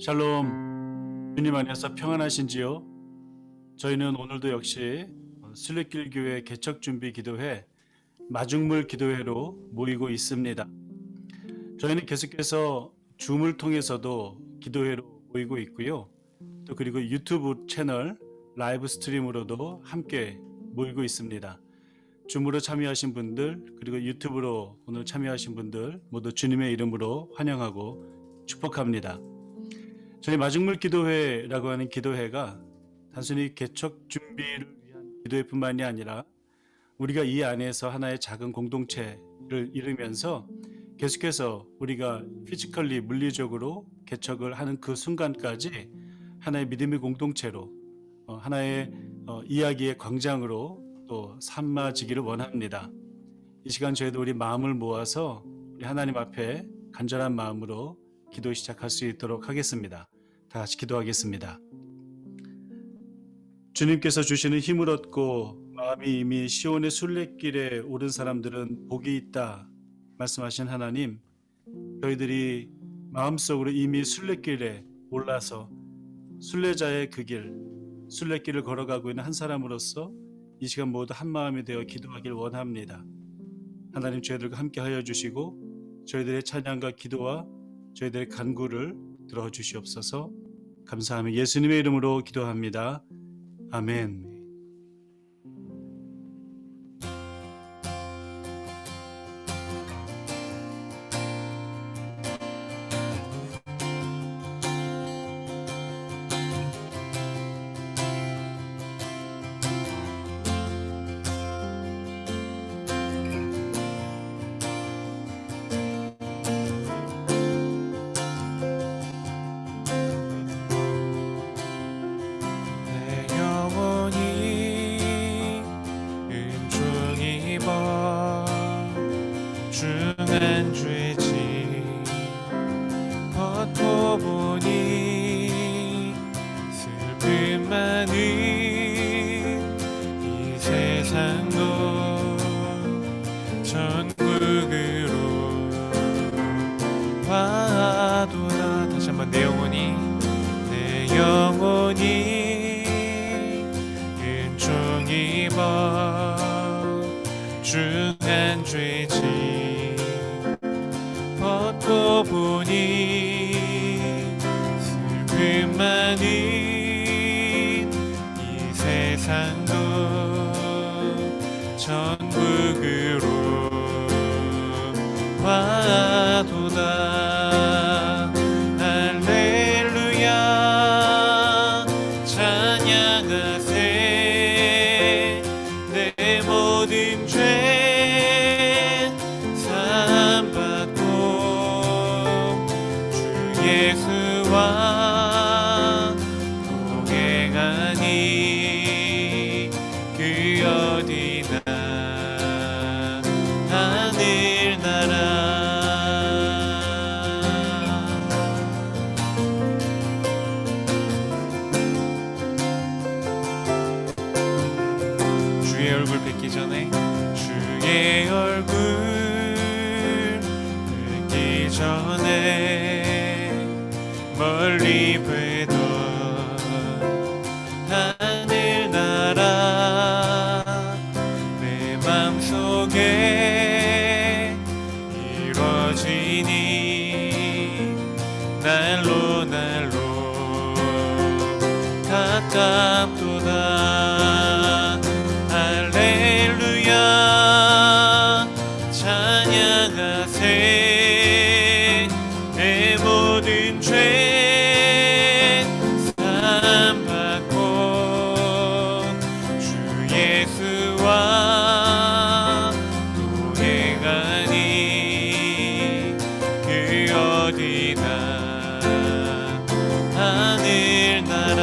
샬롬, 주님 안에서 평안하신지요? 저희는 오늘도 역시 순례길 교회 개척 준비 기도회 마중물 기도회로 모이고 있습니다. 저희는 계속해서 줌을 통해서도 기도회로 모이고 있고요. 또 그리고 유튜브 채널 라이브 스트림으로도 함께 모이고 있습니다. 줌으로 참여하신 분들 그리고 유튜브로 오늘 참여하신 분들 모두 주님의 이름으로 환영하고 축복합니다. 저희 마중물 기도회라고 하는 기도회가 단순히 개척 준비를 위한 기도회뿐만이 아니라 우리가 이 안에서 하나의 작은 공동체를 이루면서 계속해서 우리가 피지컬리 물리적으로 개척을 하는 그 순간까지 하나의 믿음의 공동체로 하나의 이야기의 광장으로 또 삼아지기를 원합니다. 이 시간 저희도 우리 마음을 모아서 우리 하나님 앞에 간절한 마음으로 기도 시작할 수 있도록 하겠습니다. 다 같이 기도하겠습니다. 주님께서 주시는 힘을 얻고 마음이 이미 시온의 순례길에 오른 사람들은 복이 있다 말씀하신 하나님, 저희들이 마음속으로 이미 순례길에 올라서 순례자의 그 길, 순례길을 걸어가고 있는 한 사람으로서 이 시간 모두 한 마음이 되어 기도하길 원합니다. 하나님, 저희들과 함께 하여 주시고 저희들의 찬양과 기도와 저희들의 간구를 들어주시옵소서. 감사하며 예수님의 이름으로 기도합니다. 아멘. 중한 죄짐 벗고 보니 슬픔 많은 이 세상도 천국으로 와도다. 다시 한번 내 영혼이 은총 입어 중한 죄짐 벗고 보니 슬픔 많은 이 세상도 천국으로 와도다. 할렐루야 찬양하세. 내 모든 죄 사함받고 주 예수와 동행하니 그 어디나 하늘나라. 주의 얼굴 뵙기 전에 주의 얼굴 뵙기 전에 멀리 뵈던 하늘나라 내 맘속에 이루어지니 날로 가깝도다. 할렐루야 찬양하세. 내 모든 죄 사함받고 주 예수와 동행하니 그 어디나 하늘나라.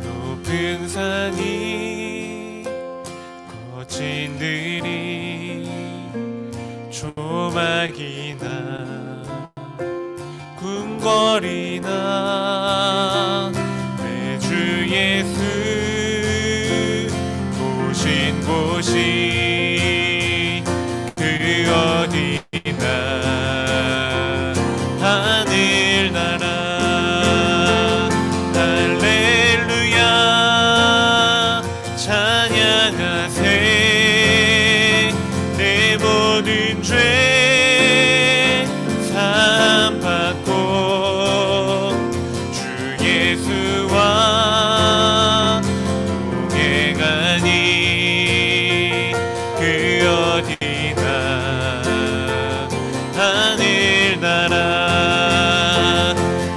높은 산이 거친 들이 조막이나 궁궐이나 내 주 예수 모신 곳이 그 어디나 하늘나라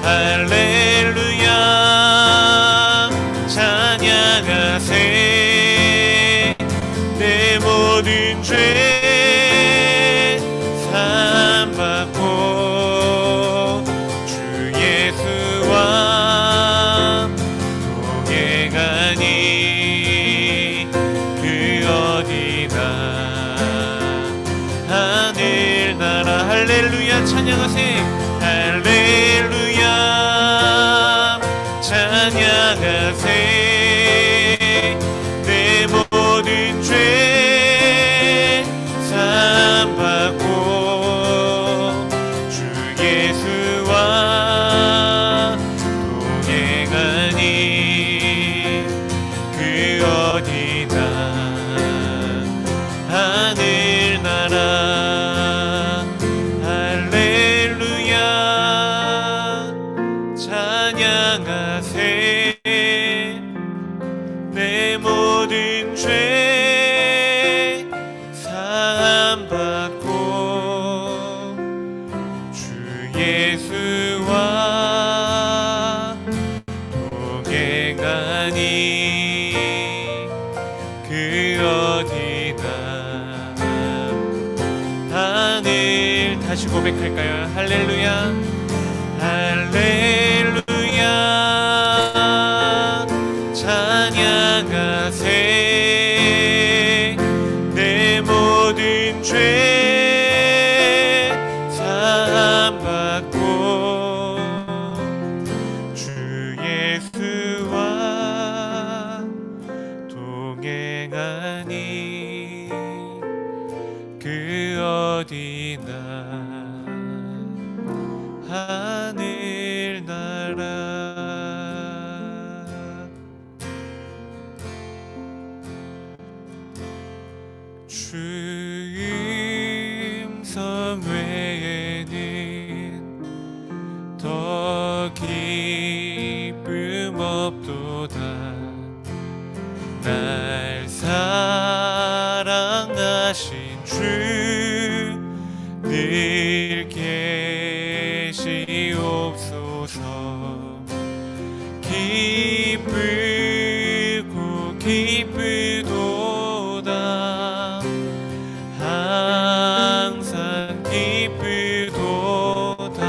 할렐루야 찬양하세 내 모든 죄 사함받고 주 예수와 동행하니 그 어디나 하늘나라 할렐루야 찬양하세 할렐루야 찬양하세 내 모든 죄 사함받고 주 예수와 동행하니 그 어디나 하늘나라 할렐루야 찬양하세 내 모든 죄 사함받고 주 예수와 동행하니 그 어디나 하늘 다시 고백할까요? 할렐루야 할렐루야 찬양하세 내 모든 죄 사함받고 주 예수와 동행하니 그 어디나 하늘나라 주 음성 외에는 더 기쁨 없도다 날 사랑하신 주 늘 계시옵소서 기쁘고 기쁘도다 항상 기쁘도다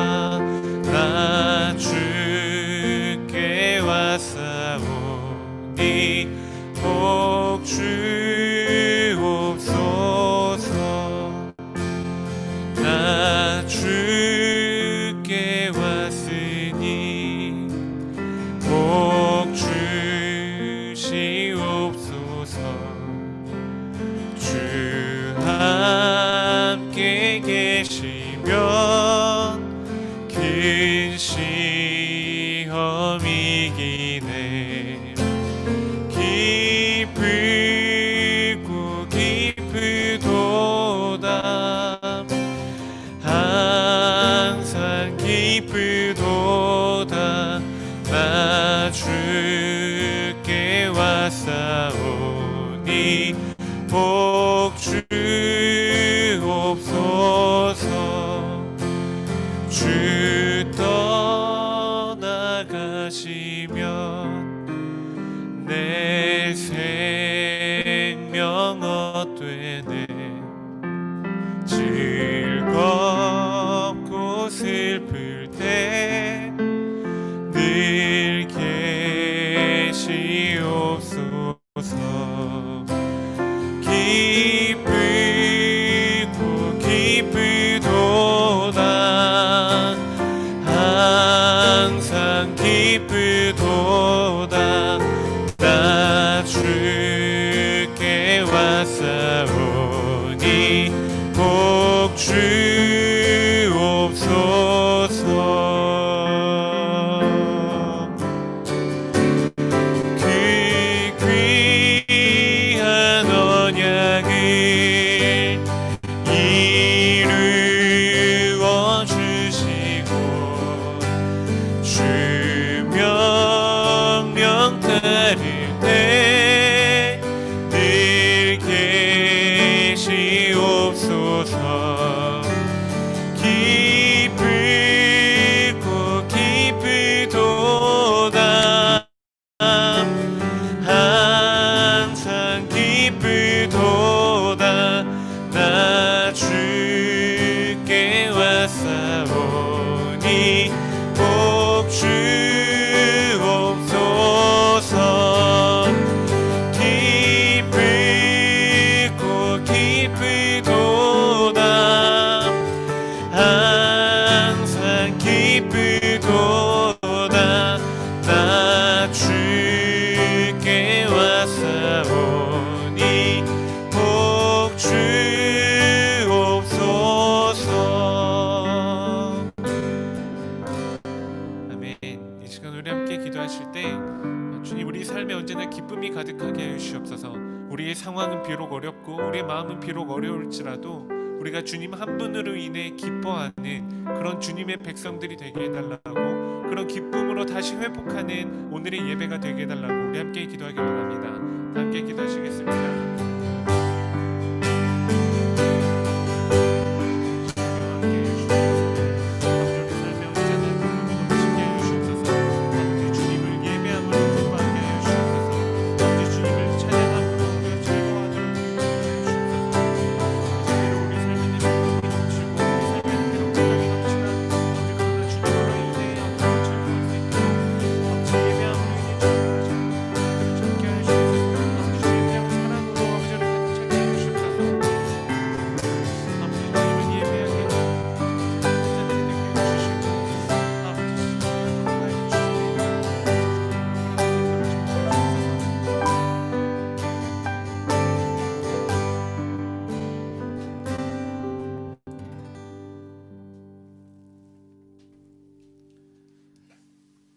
나 주께 왔사오니 복 주옵소서 나 주께 왔으니 복 주시옵소서 주 함께 계시면 큰 시험이 이기네 기쁘고 기쁘도다 항상 기쁘도다 나 주께 왔사오니 복 주옵소서 주 떠나가시면 내 생명 헛되네 즐겁고 슬플 때 늘 계시옵소서 기쁘고 기쁘도다 항상 기쁘 언제나 기쁨이 가득하게 하여 주시옵소서. 우리의 상황은 비록 어렵고 우리의 마음은 비록 어려울지라도 우리가 주님 한 분으로 인해 기뻐하는 그런 주님의 백성들이 되게 해달라고, 그런 기쁨으로 다시 회복하는 오늘의 예배가 되게 해달라고 우리 함께 기도하기 원합니다. 함께 기도하시겠습니다.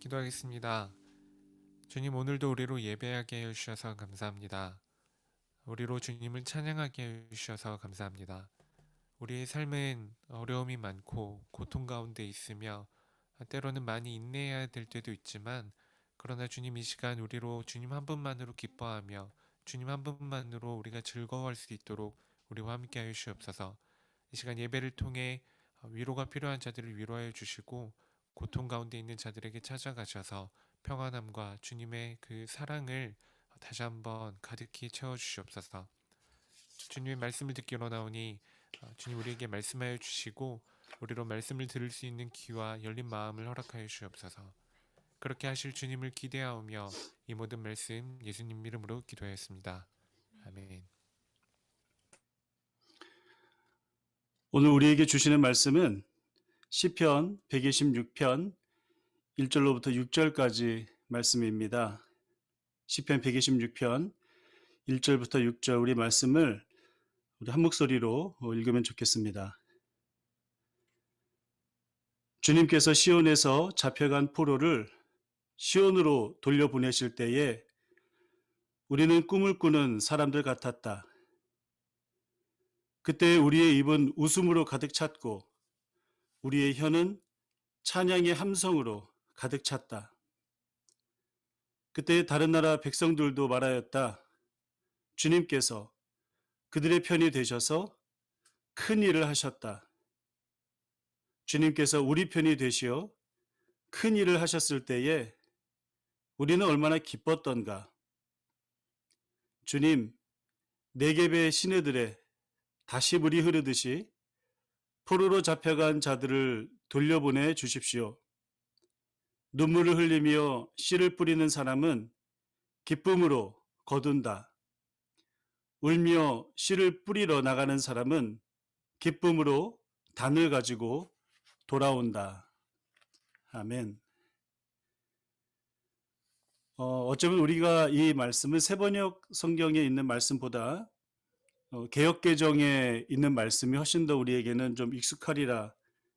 기도하겠습니다. 주님, 오늘도 우리로 예배하게 해주셔서 감사합니다. 우리로 주님을 찬양하게 해주셔서 감사합니다. 우리의 삶은 어려움이 많고 고통 가운데 있으며 때로는 많이 인내해야 될 때도 있지만, 그러나 주님, 이 시간 우리로 주님 한 분만으로 기뻐하며 주님 한 분만으로 우리가 즐거워할 수 있도록 우리와 함께 하여 주시옵소서. 이 시간 예배를 통해 위로가 필요한 자들을 위로하여 주시고, 고통 가운데 있는 자들에게 찾아가셔서 평안함과 주님의 그 사랑을 다시 한번 가득히 채워주시옵소서. 주님의 말씀을 듣기로 나오니 주님 우리에게 말씀하여 주시고, 우리로 말씀을 들을 수 있는 귀와 열린 마음을 허락하여 주시옵소서. 그렇게 하실 주님을 기대하오며 이 모든 말씀 예수님 이름으로 기도하였습니다. 아멘. 오늘 우리에게 주시는 말씀은 시편 126편 1절로부터 6절까지 말씀입니다. 시편 126편 1절부터 6절 우리 말씀을 우리 한 목소리로 읽으면 좋겠습니다. 주님께서 시온에서 잡혀간 포로를 시온으로 돌려보내실 때에 우리는 꿈을 꾸는 사람들 같았다. 그때 우리의 입은 웃음으로 가득 찼고 우리의 혀는 찬양의 함성으로 가득 찼다. 그때 다른 나라 백성들도 말하였다. 주님께서 그들의 편이 되셔서 큰 일을 하셨다. 주님께서 우리 편이 되시어 큰 일을 하셨을 때에 우리는 얼마나 기뻤던가. 주님, 네겝의 시내들에 다시 물이 흐르듯이 포로로 잡혀간 자들을 돌려보내 주십시오. 눈물을 흘리며 씨를 뿌리는 사람은 기쁨으로 거둔다. 울며 씨를 뿌리러 나가는 사람은 기쁨으로 단을 가지고 돌아온다. 아멘. 어쩌면 우리가 이 말씀을 세번역 성경에 있는 말씀보다 개역개정에 있는 말씀이 훨씬 더 우리에게는 좀 익숙하리라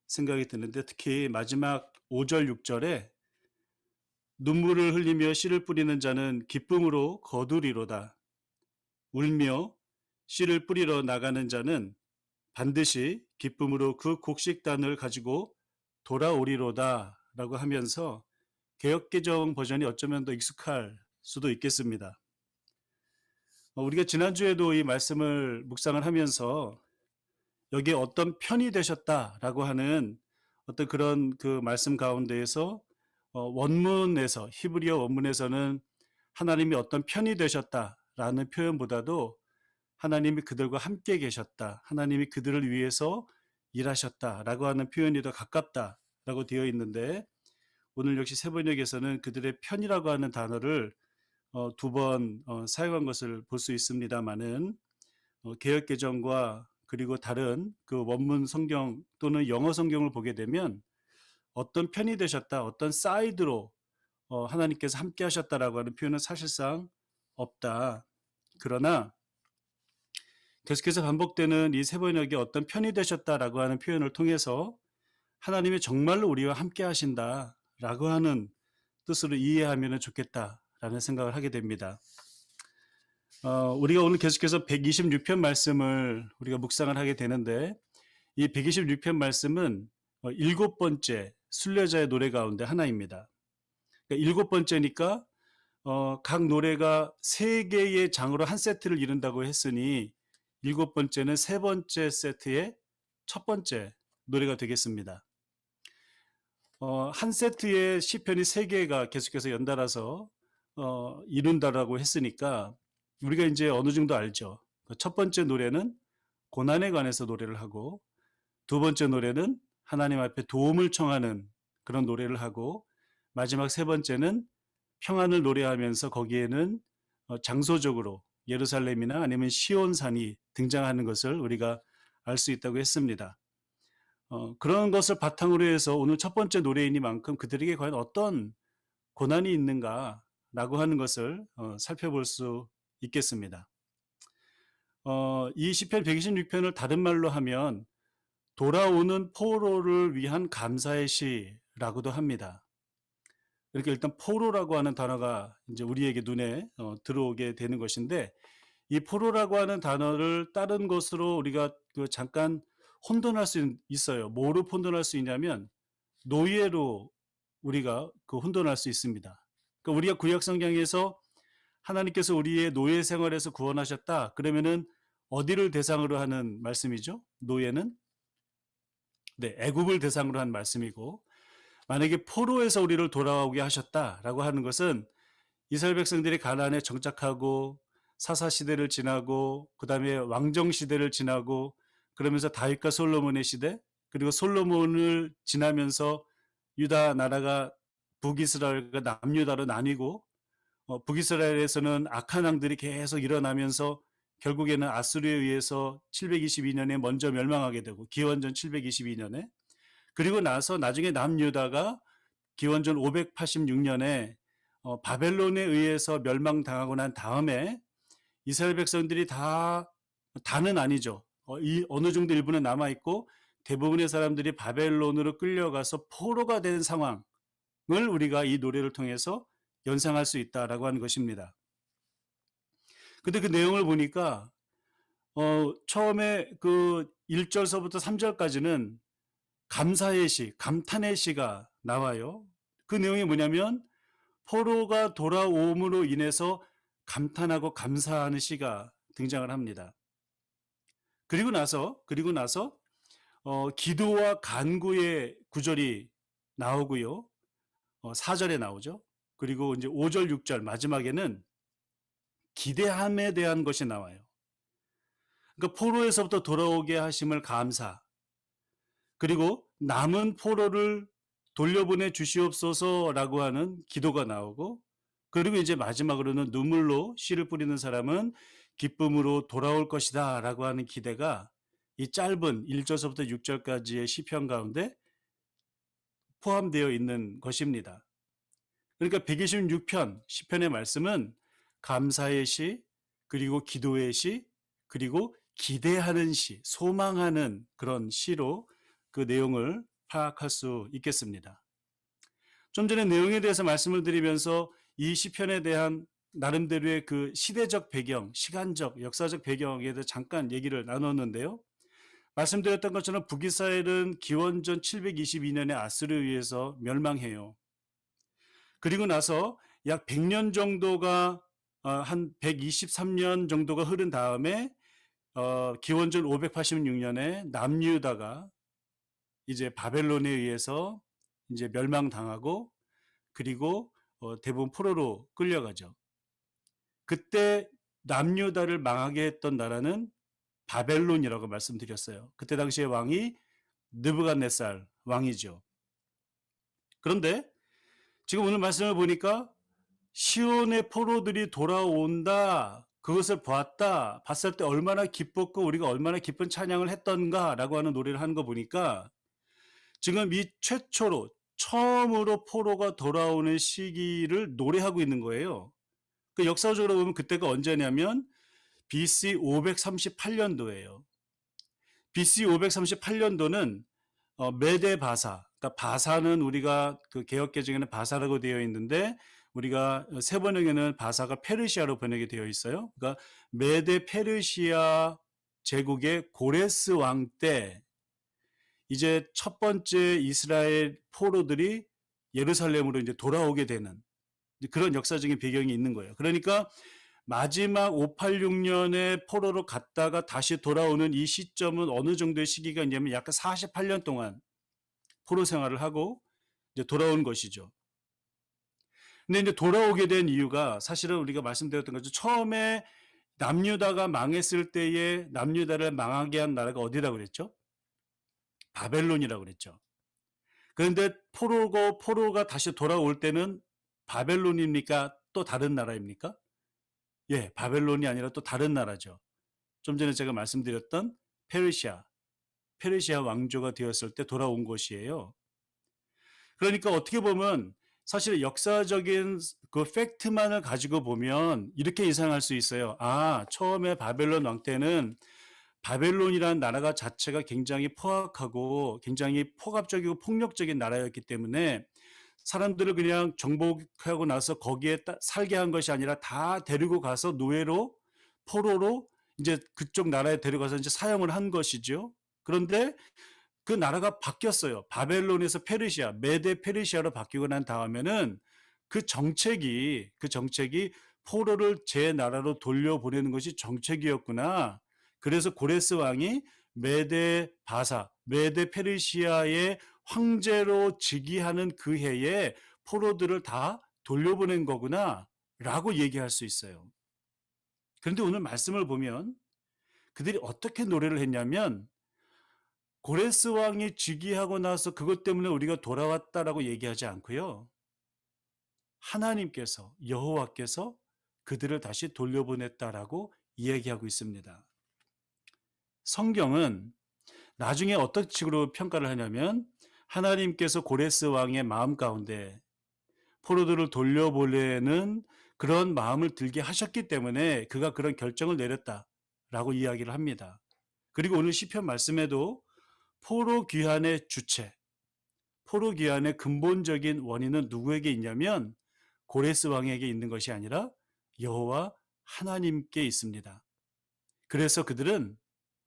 생각이 드는데, 특히 마지막 5절 6절에 눈물을 흘리며 씨를 뿌리는 자는 기쁨으로 거두리로다. 울며 씨를 뿌리러 나가는 자는 반드시 기쁨으로 그 곡식단을 가지고 돌아오리로다 라고 하면서 개역개정 버전이 어쩌면 더 익숙할 수도 있겠습니다. 우리가 지난주에도 이 말씀을 묵상을 하면서 여기에 어떤 편이 되셨다라고 하는 어떤 그런 그 말씀 가운데에서 원문에서, 히브리어 원문에서는 하나님이 어떤 편이 되셨다라는 표현보다도 하나님이 그들과 함께 계셨다, 하나님이 그들을 위해서 일하셨다라고 하는 표현이 더 가깝다라고 되어 있는데, 오늘 역시 세번역에서는 그들의 편이라고 하는 단어를 두 번 사용한 것을 볼 수 있습니다만은, 개역개정과 그리고 다른 그 원문 성경 또는 영어 성경을 보게 되면 어떤 편이 되셨다, 어떤 사이드로 하나님께서 함께 하셨다라고 하는 표현은 사실상 없다. 그러나 계속해서 반복되는 이 세번역에 어떤 편이 되셨다라고 하는 표현을 통해서 하나님이 정말로 우리와 함께 하신다라고 하는 뜻으로 이해하면 좋겠다 있다라는 생각을 하게 됩니다. 우리가 오늘 계속해서 126편 말씀을 우리가 묵상을 하게 되는데, 이 126편 말씀은 일곱 번째 순례자의 노래 가운데 하나입니다. 그러니까 일곱 번째니까 각 노래가 세 개의 장으로 한 세트를 이룬다고 했으니 일곱 번째는 세 번째 세트의 첫 번째 노래가 되겠습니다. 한 세트의 시편이 세 개가 계속해서 연달아서 이룬다라고 했으니까 우리가 이제 어느 정도 알죠. 첫 번째 노래는 고난에 관해서 노래를 하고, 두 번째 노래는 하나님 앞에 도움을 청하는 그런 노래를 하고, 마지막 세 번째는 평안을 노래하면서 거기에는 장소적으로 예루살렘이나 아니면 시온산이 등장하는 것을 우리가 알 수 있다고 했습니다. 그런 것을 바탕으로 해서 오늘 첫 번째 노래이니만큼 그들에게 과연 어떤 고난이 있는가라고 하는 것을 살펴볼 수 있겠습니다. 이 시편 126편을 다른 말로 하면 돌아오는 포로를 위한 감사의 시라고도 합니다. 이렇게 일단 포로라고 하는 단어가 이제 우리에게 눈에 들어오게 되는 것인데, 이 포로라고 하는 단어를 다른 것으로 우리가 잠깐 혼돈할 수 있어요. 뭐로 혼돈할 수 있냐면 노예로 우리가 혼돈할 수 있습니다. 그러니까 우리가 구약 성경에서 하나님께서 우리의 노예 생활에서 구원하셨다, 그러면은 어디를 대상으로 하는 말씀이죠? 노예는 애굽을 대상으로 한 말씀이고, 만약에 포로에서 우리를 돌아오게 하셨다라고 하는 것은 이스라엘 백성들이 가나안에 정착하고 사사 시대를 지나고 그 다음에 왕정 시대를 지나고 그러면서 다윗과 솔로몬의 시대, 그리고 솔로몬을 지나면서 유다 나라가 북이스라엘과 남유다로 나뉘고, 북이스라엘에서는 악한 왕들이 계속 일어나면서 결국에는 아수르에 의해서 722년에 먼저 멸망하게 되고, 기원전 722년에, 그리고 나서 나중에 남유다가 기원전 586년에 바벨론에 의해서 멸망당하고 난 다음에 이스라엘 백성들이 다는 아니죠. 어느 정도 일부는 남아있고 대부분의 사람들이 바벨론으로 끌려가서 포로가 된 상황을 우리가 이 노래를 통해서 연상할 수 있다라고 하는 것입니다. 근데 그 내용을 보니까 처음에 그 1절서부터 3절까지는 감사의 시, 감탄의 시가 나와요. 그 내용이 뭐냐면 포로가 돌아옴으로 인해서 감탄하고 감사하는 시가 등장을 합니다. 그리고 나서 기도와 간구의 구절이 나오고요. 4절에 나오죠. 그리고 이제 5절, 6절 마지막에는 기대함에 대한 것이 나와요. 그러니까 포로에서부터 돌아오게 하심을 감사, 그리고 남은 포로를 돌려보내 주시옵소서라고 하는 기도가 나오고, 그리고 이제 마지막으로는 눈물로 씨를 뿌리는 사람은 기쁨으로 돌아올 것이다 라고 하는 기대가 이 짧은 1절서부터 6절까지의 시편 가운데 포함되어 있는 것입니다. 그러니까 126편 시편의 말씀은 감사의 시, 그리고 기도의 시, 그리고 기대하는 시, 소망하는 그런 시로 그 내용을 파악할 수 있겠습니다. 좀 전에 내용에 대해서 말씀을 드리면서 이 시편에 대한 나름대로의 그 시대적 배경, 시간적, 역사적 배경에 대해서 잠깐 얘기를 나눴는데요. 말씀드렸던 것처럼 북이스라엘은 기원전 722년에 아수르에 의해서 멸망해요. 그리고 나서 약 100년 정도가 한 123년 정도가 흐른 다음에 기원전 586년에 남유다가 이제 바벨론에 의해서 이제 멸망당하고, 그리고 대부분 포로로 끌려가죠. 그때 남유다를 망하게 했던 나라는 바벨론이라고 말씀드렸어요. 그때 당시의 왕이 느부갓네살 왕이죠. 그런데 지금 오늘 말씀을 보니까 시온의 포로들이 돌아온다, 그것을 봤을 때 얼마나 기뻤고 우리가 얼마나 기쁜 찬양을 했던가라고 하는 노래를 하는 거 보니까 지금 이 처음으로 포로가 돌아오는 시기를 노래하고 있는 거예요. 그 역사적으로 보면 그때가 언제냐면 BC 538년도예요. BC 538년도는 메데 바사, 그러니까 바사는 우리가 그 개역개정에는 바사라고 되어 있는데 우리가 세 번역에는 바사가 페르시아로 번역이 되어 있어요. 그러니까 메데 페르시아 제국의 고레스 왕 때 이제 첫 번째 이스라엘 포로들이 예루살렘으로 이제 돌아오게 되는 그런 역사적인 배경이 있는 거예요. 그러니까 마지막 586년에 포로로 갔다가 다시 돌아오는 이 시점은 어느 정도의 시기가 있냐면 약간 48년 동안 포로 생활을 하고 이제 돌아온 것이죠. 근데 이제 돌아오게 된 이유가 사실은 우리가 말씀드렸던 거죠. 처음에 남유다가 망했을 때에 남유다를 망하게 한 나라가 어디라고 그랬죠? 바벨론이라고 그랬죠. 그런데 포로가 다시 돌아올 때는 바벨론입니까? 또 다른 나라입니까? 예, 바벨론이 아니라 또 다른 나라죠. 좀 전에 제가 말씀드렸던 페르시아 왕조가 되었을 때 돌아온 것이에요. 그러니까 어떻게 보면 사실 역사적인 그 팩트만을 가지고 보면 이렇게 예상할 수 있어요. 아, 처음에 바벨론 왕 때는 바벨론이라는 나라가 자체가 굉장히 포악하고 굉장히 폭압적이고 폭력적인 나라였기 때문에 사람들을 그냥 정복하고 나서 거기에 살게 한 것이 아니라 다 데리고 가서 노예로 포로로 이제 그쪽 나라에 데려가서 이제 사용을 한 것이죠. 그런데 그 나라가 바뀌었어요. 바벨론에서 페르시아, 메데 페르시아로 바뀌고 난 다음에는 그 정책이 포로를 제 나라로 돌려보내는 것이 정책이었구나. 그래서 고레스 왕이 메데 페르시아의 황제로 즉위하는 그 해에 포로들을 다 돌려보낸 거구나 라고 얘기할 수 있어요. 그런데 오늘 말씀을 보면 그들이 어떻게 노래를 했냐면 고레스 왕이 즉위하고 나서 그것 때문에 우리가 돌아왔다라고 얘기하지 않고요. 하나님께서 여호와께서 그들을 다시 돌려보냈다라고 이야기하고 있습니다. 성경은 나중에 어떤 식으로 평가를 하냐면 하나님께서 고레스 왕의 마음 가운데 포로들을 돌려보내는 그런 마음을 들게 하셨기 때문에 그가 그런 결정을 내렸다라고 이야기를 합니다. 그리고 오늘 시편 말씀에도 포로 귀환의 주체, 포로 귀환의 근본적인 원인은 누구에게 있냐면 고레스 왕에게 있는 것이 아니라 여호와 하나님께 있습니다. 그래서 그들은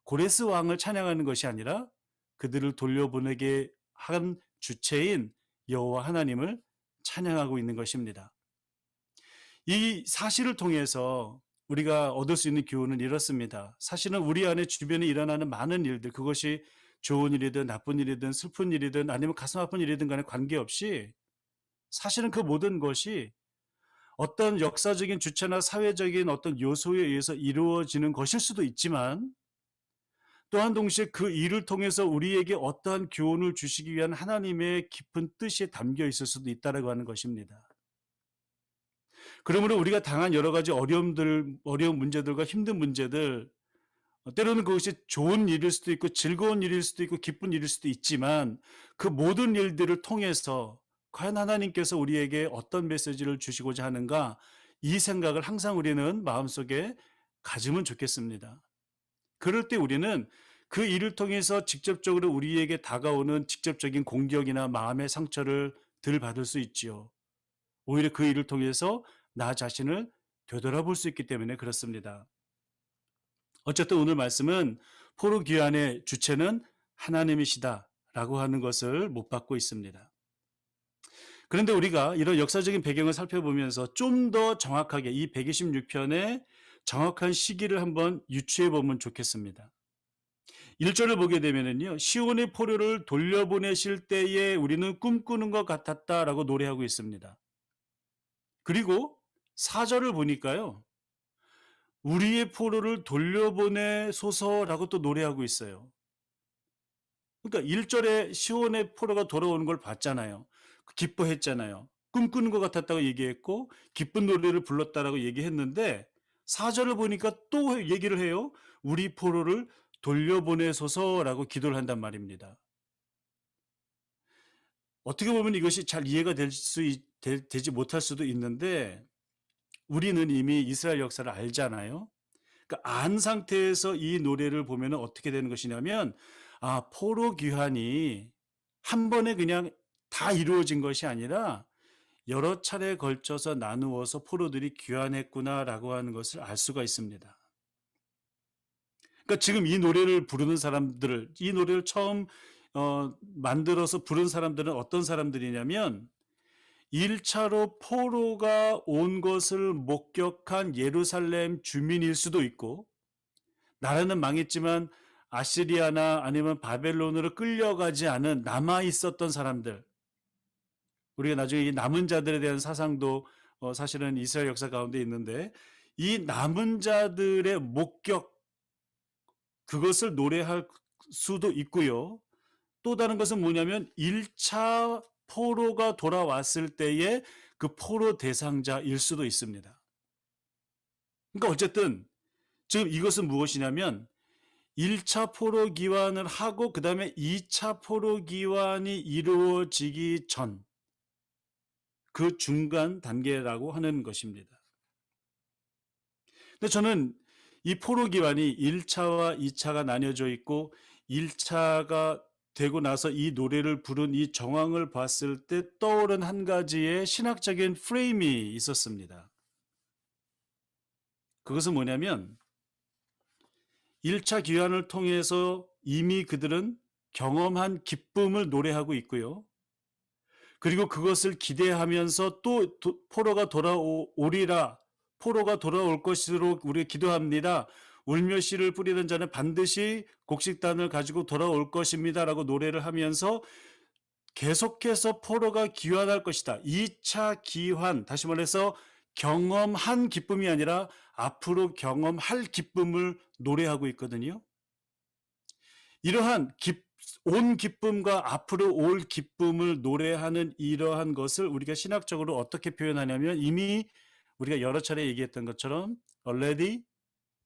고레스 왕을 찬양하는 것이 아니라 그들을 돌려보내게 한 주체인 여호와 하나님을 찬양하고 있는 것입니다. 이 사실을 통해서 우리가 얻을 수 있는 교훈은 이렇습니다. 사실은 우리 안에 주변에 일어나는 많은 일들, 그것이 좋은 일이든 나쁜 일이든 슬픈 일이든 아니면 가슴 아픈 일이든 간에 관계없이 사실은 그 모든 것이 어떤 역사적인 주체나 사회적인 어떤 요소에 의해서 이루어지는 것일 수도 있지만 또한 동시에 그 일을 통해서 우리에게 어떠한 교훈을 주시기 위한 하나님의 깊은 뜻이 담겨 있을 수도 있다라고 하는 것입니다. 그러므로 우리가 당한 여러 가지 어려운 문제들과 힘든 문제들, 때로는 그것이 좋은 일일 수도 있고 즐거운 일일 수도 있고 기쁜 일일 수도 있지만 그 모든 일들을 통해서 과연 하나님께서 우리에게 어떤 메시지를 주시고자 하는가, 이 생각을 항상 우리는 마음속에 가지면 좋겠습니다. 그럴 때 우리는 그 일을 통해서 직접적으로 우리에게 다가오는 직접적인 공격이나 마음의 상처를 덜 받을 수 있지요. 오히려 그 일을 통해서 나 자신을 되돌아볼 수 있기 때문에 그렇습니다. 어쨌든 오늘 말씀은 포로 귀환의 주체는 하나님이시다라고 하는 것을 못 받고 있습니다. 그런데 우리가 이런 역사적인 배경을 살펴보면서 좀 더 정확하게 이 126편의 정확한 시기를 한번 유추해 보면 좋겠습니다. 1절을 보게 되면은요, 시온의 포로를 돌려보내실 때에 우리는 꿈꾸는 것 같았다라고 노래하고 있습니다. 그리고 4절을 보니까요, 우리의 포로를 돌려보내소서라고 또 노래하고 있어요. 그러니까 1절에 시온의 포로가 돌아오는 걸 봤잖아요. 기뻐했잖아요. 꿈꾸는 것 같았다고 얘기했고 기쁜 노래를 불렀다라고 얘기했는데 4절을 보니까 또 얘기를 해요. 우리 포로를 돌려보내소서라고 기도를 한단 말입니다. 어떻게 보면 이것이 잘 이해가 되지 못할 수도 있는데 우리는 이미 이스라엘 역사를 알잖아요. 그러니까 안 상태에서 이 노래를 보면 어떻게 되는 것이냐면 아, 포로 귀환이 한 번에 그냥 다 이루어진 것이 아니라 여러 차례에 걸쳐서 나누어서 포로들이 귀환했구나라고 하는 것을 알 수가 있습니다. 그러니까 지금 이 노래를 부르는 사람들을, 이 노래를 처음 만들어서 부른 사람들은 어떤 사람들이냐면 1차로 포로가 온 것을 목격한 예루살렘 주민일 수도 있고, 나라는 망했지만 아시리아나 아니면 바벨론으로 끌려가지 않은 남아 있었던 사람들, 우리가 나중에 이 남은 자들에 대한 사상도 사실은 이스라엘 역사 가운데 있는데, 이 남은 자들의 목격, 그것을 노래할 수도 있고요. 또 다른 것은 뭐냐면 1차 포로가 돌아왔을 때의 그 포로 대상자일 수도 있습니다. 그러니까 어쨌든 지금 이것은 무엇이냐면 1차 포로 기환을 하고 그 다음에 2차 포로 기환이 이루어지기 전 그 중간 단계라고 하는 것입니다. 근데 저는 이 포로 기환이 1차와 2차가 나뉘어져 있고 1차가 되고 나서 이 노래를 부른 이 정황을 봤을 때 떠오른 한 가지의 신학적인 프레임이 있었습니다. 그것은 뭐냐면 1차 기환을 통해서 이미 그들은 경험한 기쁨을 노래하고 있고요. 그리고 그것을 기대하면서 또 포로가 돌아오리라, 포로가 돌아올 것으로 우리가 기도합니다. 울며 씨를 뿌리는 자는 반드시 곡식단을 가지고 돌아올 것입니다 라고 노래를 하면서 계속해서 포로가 귀환할 것이다. 2차 기환, 다시 말해서 경험한 기쁨이 아니라 앞으로 경험할 기쁨을 노래하고 있거든요. 이러한 온 기쁨과 앞으로 올 기쁨을 노래하는 이러한 것을 우리가 신학적으로 어떻게 표현하냐면 이미 우리가 여러 차례 얘기했던 것처럼 already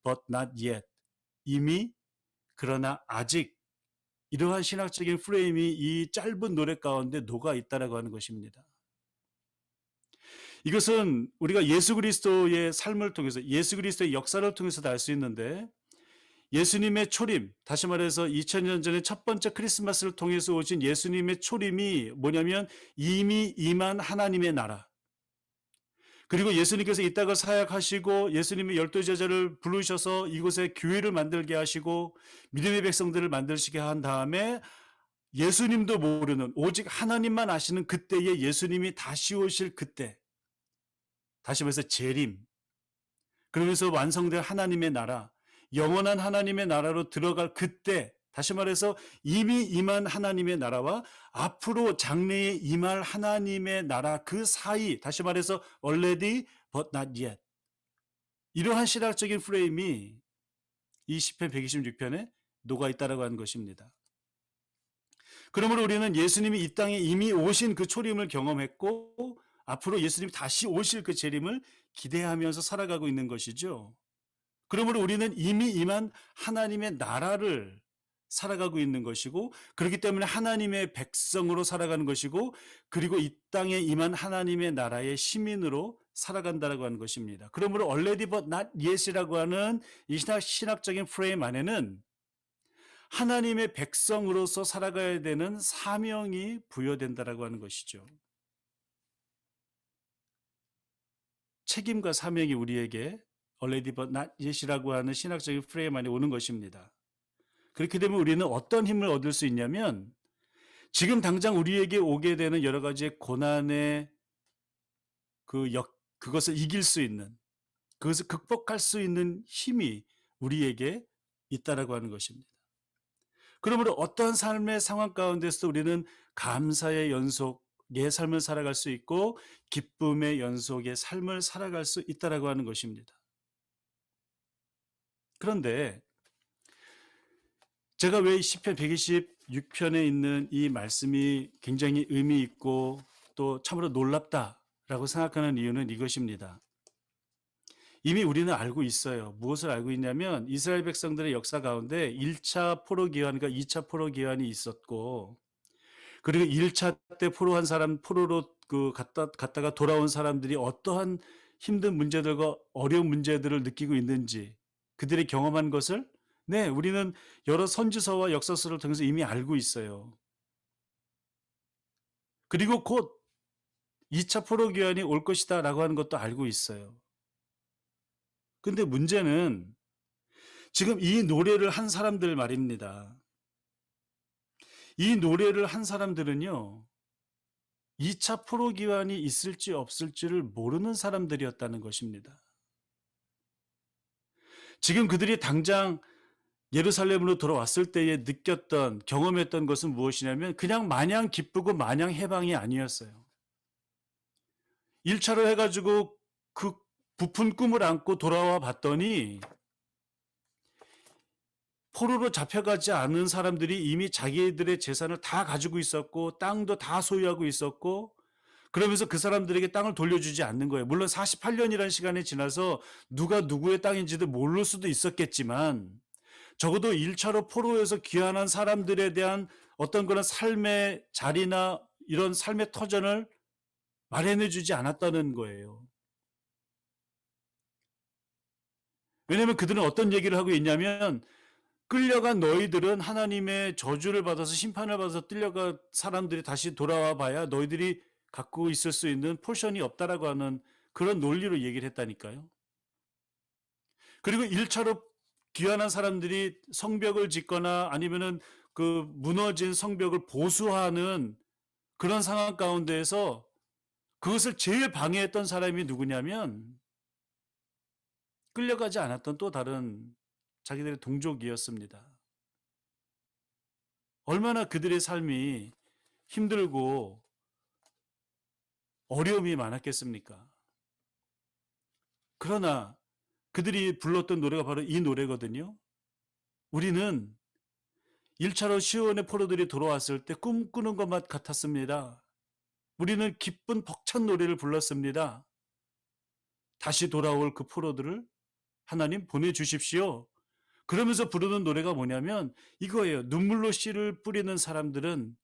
but not yet, 이미 그러나 아직, 이러한 신학적인 프레임이 이 짧은 노래 가운데 녹아 있다라고 하는 것입니다. 이것은 우리가 예수 그리스도의 삶을 통해서, 예수 그리스도의 역사를 통해서도 알 수 있는데, 예수님의 초림, 다시 말해서 2000년 전에 첫 번째 크리스마스를 통해서 오신 예수님의 초림이 뭐냐면 이미 임한 하나님의 나라, 그리고 예수님께서 이 땅을 사역하시고 예수님의 12제자를 부르셔서 이곳에 교회를 만들게 하시고 믿음의 백성들을 만들시게 한 다음에 예수님도 모르는 오직 하나님만 아시는 그때에 예수님이 다시 오실 그때, 다시 말해서 재림, 그러면서 완성될 하나님의 나라, 영원한 하나님의 나라로 들어갈 그때, 다시 말해서 이미 임한 하나님의 나라와 앞으로 장래에 임할 하나님의 나라 그 사이, 다시 말해서 already but not yet, 이러한 신학적인 프레임이 이 시편 126편에 녹아있다라고 하는 것입니다. 그러므로 우리는 예수님이 이 땅에 이미 오신 그 초림을 경험했고 앞으로 예수님이 다시 오실 그 재림을 기대하면서 살아가고 있는 것이죠. 그러므로 우리는 이미 임한 하나님의 나라를 살아가고 있는 것이고, 그렇기 때문에 하나님의 백성으로 살아가는 것이고, 그리고 이 땅에 임한 하나님의 나라의 시민으로 살아간다라고 하는 것입니다. 그러므로 already but not yet이라고 하는 이 신학적인 프레임 안에는 하나님의 백성으로서 살아가야 되는 사명이 부여된다라고 하는 것이죠. 책임과 사명이 우리에게 already but not yet이라고 하는 신학적인 프레임 안에 오는 것입니다. 그렇게 되면 우리는 어떤 힘을 얻을 수 있냐면 지금 당장 우리에게 오게 되는 여러 가지의 고난의 그것을 이길 수 있는, 그것을 극복할 수 있는 힘이 우리에게 있다라고 하는 것입니다. 그러므로 어떠한 삶의 상황 가운데서도 우리는 감사의 연속의 삶을 살아갈 수 있고 기쁨의 연속의 삶을 살아갈 수 있다라고 하는 것입니다. 그런데 제가 왜 시편 126편에 있는 이 말씀이 굉장히 의미 있고 또 참으로 놀랍다라고 생각하는 이유는 이것입니다. 이미 우리는 알고 있어요. 무엇을 알고 있냐면 이스라엘 백성들의 역사 가운데 1차 포로 기환과 2차 포로 기환이 있었고, 그리고 1차 때 포로한 사람, 포로로 갔다가 돌아온 사람들이 어떠한 힘든 문제들과 어려운 문제들을 느끼고 있는지 그들이 경험한 것을 우리는 여러 선지서와 역사서를 통해서 이미 알고 있어요. 그리고 곧 2차 포로 귀환이 올 것이다라고 하는 것도 알고 있어요. 근데 문제는 지금 이 노래를 한 사람들 말입니다. 이 노래를 한 사람들은요. 2차 포로 귀환이 있을지 없을지를 모르는 사람들이었다는 것입니다. 지금 그들이 당장 예루살렘으로 돌아왔을 때에 느꼈던 경험했던 것은 무엇이냐면 그냥 마냥 기쁘고 마냥 해방이 아니었어요. 1차로 해 가지고 그 부푼 꿈을 안고 돌아와 봤더니 포로로 잡혀가지 않은 사람들이 이미 자기들의 재산을 다 가지고 있었고 땅도 다 소유하고 있었고 그러면서 그 사람들에게 땅을 돌려주지 않는 거예요. 물론 48년이라는 시간이 지나서 누가 누구의 땅인지도 모를 수도 있었겠지만 적어도 1차로 포로에서 귀환한 사람들에 대한 어떤 그런 삶의 자리나 이런 삶의 터전을 마련해 주지 않았다는 거예요. 왜냐하면 그들은 어떤 얘기를 하고 있냐면 끌려간 너희들은 하나님의 저주를 받아서 심판을 받아서 끌려간 사람들이 다시 돌아와 봐야 너희들이 갖고 있을 수 있는 포션이 없다라고 하는 그런 논리로 얘기를 했다니까요. 그리고 1차로 귀환한 사람들이 성벽을 짓거나 아니면은 그 무너진 성벽을 보수하는 그런 상황 가운데에서 그것을 제일 방해했던 사람이 누구냐면 끌려가지 않았던 또 다른 자기들의 동족이었습니다. 얼마나 그들의 삶이 힘들고 어려움이 많았겠습니까? 그러나 그들이 불렀던 노래가 바로 이 노래거든요. 우리는 1차로 시온의 포로들이 돌아왔을 때 꿈꾸는 것만 같았습니다. 우리는 기쁜 벅찬 노래를 불렀습니다. 다시 돌아올 그 포로들을 하나님 보내주십시오. 그러면서 부르는 노래가 뭐냐면 이거예요. 눈물로 씨를 뿌리는 사람들은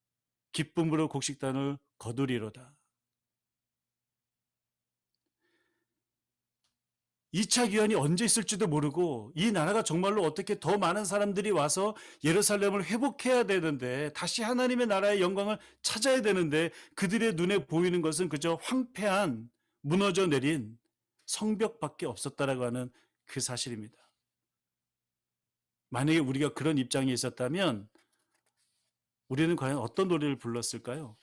기쁨으로 곡식단을 거두리로다. 2차 귀환이 언제 있을지도 모르고 이 나라가 정말로 어떻게 더 많은 사람들이 와서 예루살렘을 회복해야 되는데 다시 하나님의 나라의 영광을 찾아야 되는데 그들의 눈에 보이는 것은 그저 황폐한 무너져 내린 성벽밖에 없었다라고 하는 그 사실입니다. 만약에 우리가 그런 입장에 있었다면 우리는 과연 어떤 노래를 불렀을까요?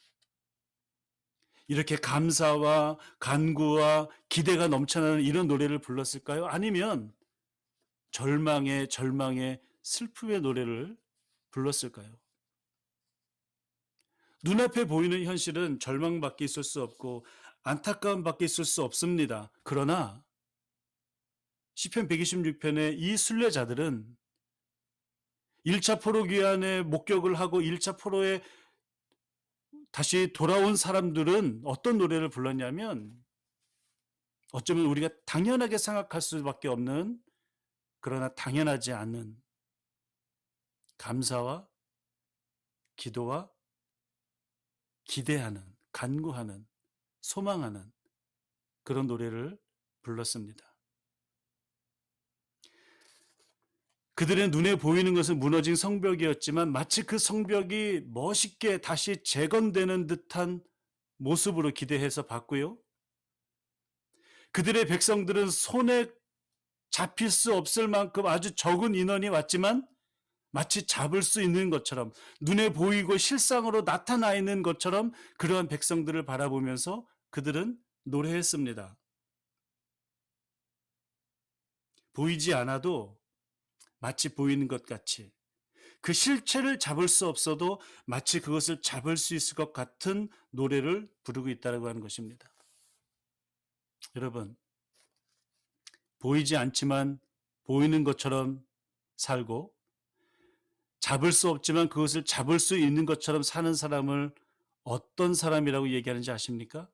이렇게 감사와 간구와 기대가 넘쳐나는 이런 노래를 불렀을까요? 아니면 절망의 슬픔의 노래를 불렀을까요? 눈앞에 보이는 현실은 절망밖에 있을 수 없고 안타까움밖에 있을 수 없습니다. 그러나 시편 126편의 이 순례자들은 1차 포로 귀환의 목격을 하고 1차 포로에 다시 돌아온 사람들은 어떤 노래를 불렀냐면 어쩌면 우리가 당연하게 생각할 수밖에 없는 그러나 당연하지 않은 감사와 기도와 기대하는, 간구하는, 소망하는 그런 노래를 불렀습니다. 그들의 눈에 보이는 것은 무너진 성벽이었지만 마치 그 성벽이 멋있게 다시 재건되는 듯한 모습으로 기대해서 봤고요. 그들의 백성들은 손에 잡힐 수 없을 만큼 아주 적은 인원이 왔지만 마치 잡을 수 있는 것처럼 눈에 보이고 실상으로 나타나 있는 것처럼 그러한 백성들을 바라보면서 그들은 노래했습니다. 보이지 않아도 마치 보이는 것 같이 그 실체를 잡을 수 없어도 마치 그것을 잡을 수 있을 것 같은 노래를 부르고 있다고 하는 것입니다. 여러분, 보이지 않지만 보이는 것처럼 살고 잡을 수 없지만 그것을 잡을 수 있는 것처럼 사는 사람을 어떤 사람이라고 얘기하는지 아십니까?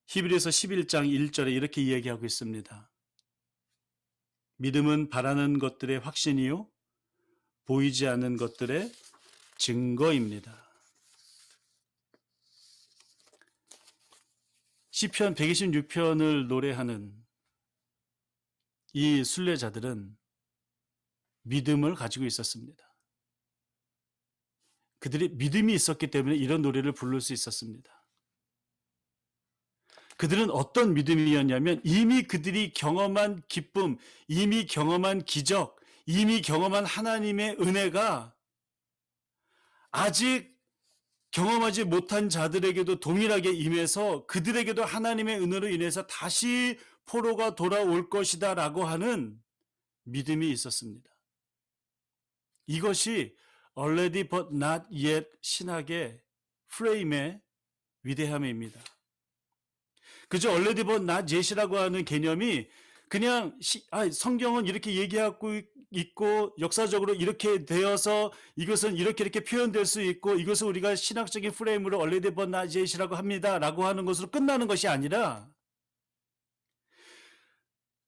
히브리서 11장 1절에 이렇게 이야기하고 있습니다. 믿음은 바라는 것들의 확신이요 보이지 않는 것들의 증거입니다. 시편 126편을 노래하는 이 순례자들은 믿음을 가지고 있었습니다. 그들이 믿음이 있었기 때문에 이런 노래를 부를 수 있었습니다. 그들은 어떤 믿음이었냐면 이미 그들이 경험한 기쁨, 이미 경험한 기적, 이미 경험한 하나님의 은혜가 아직 경험하지 못한 자들에게도 동일하게 임해서 그들에게도 하나님의 은혜로 인해서 다시 포로가 돌아올 것이다 라고 하는 믿음이 있었습니다. 이것이 already but not yet 신학의 프레임의 위대함입니다. 그저 already but not yet이라고 하는 개념이 그냥 성경은 이렇게 얘기하고 있고 역사적으로 이렇게 되어서 이것은 이렇게 표현될 수 있고 이것을 우리가 신학적인 프레임으로 already but not yet이라고 합니다 라고 하는 것으로 끝나는 것이 아니라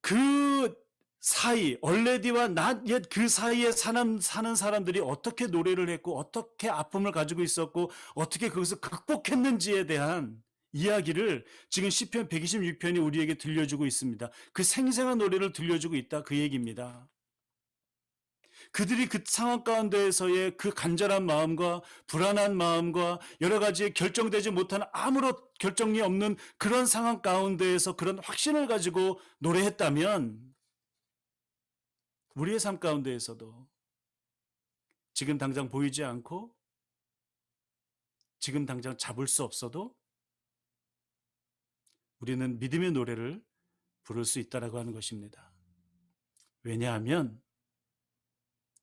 그 사이 already와 not yet 그 사이에 사는 사람들이 어떻게 노래를 했고 어떻게 아픔을 가지고 있었고 어떻게 그것을 극복했는지에 대한 이야기를 지금 시편 126편이 우리에게 들려주고 있습니다. 그 생생한 노래를 들려주고 있다 그 얘기입니다. 그들이 그 상황 가운데에서의 그 간절한 마음과 불안한 마음과 여러 가지 결정되지 못한 아무런 결정이 없는 그런 상황 가운데에서 그런 확신을 가지고 노래했다면 우리의 삶 가운데에서도 지금 당장 보이지 않고 지금 당장 잡을 수 없어도 우리는 믿음의 노래를 부를 수 있다라고 하는 것입니다. 왜냐하면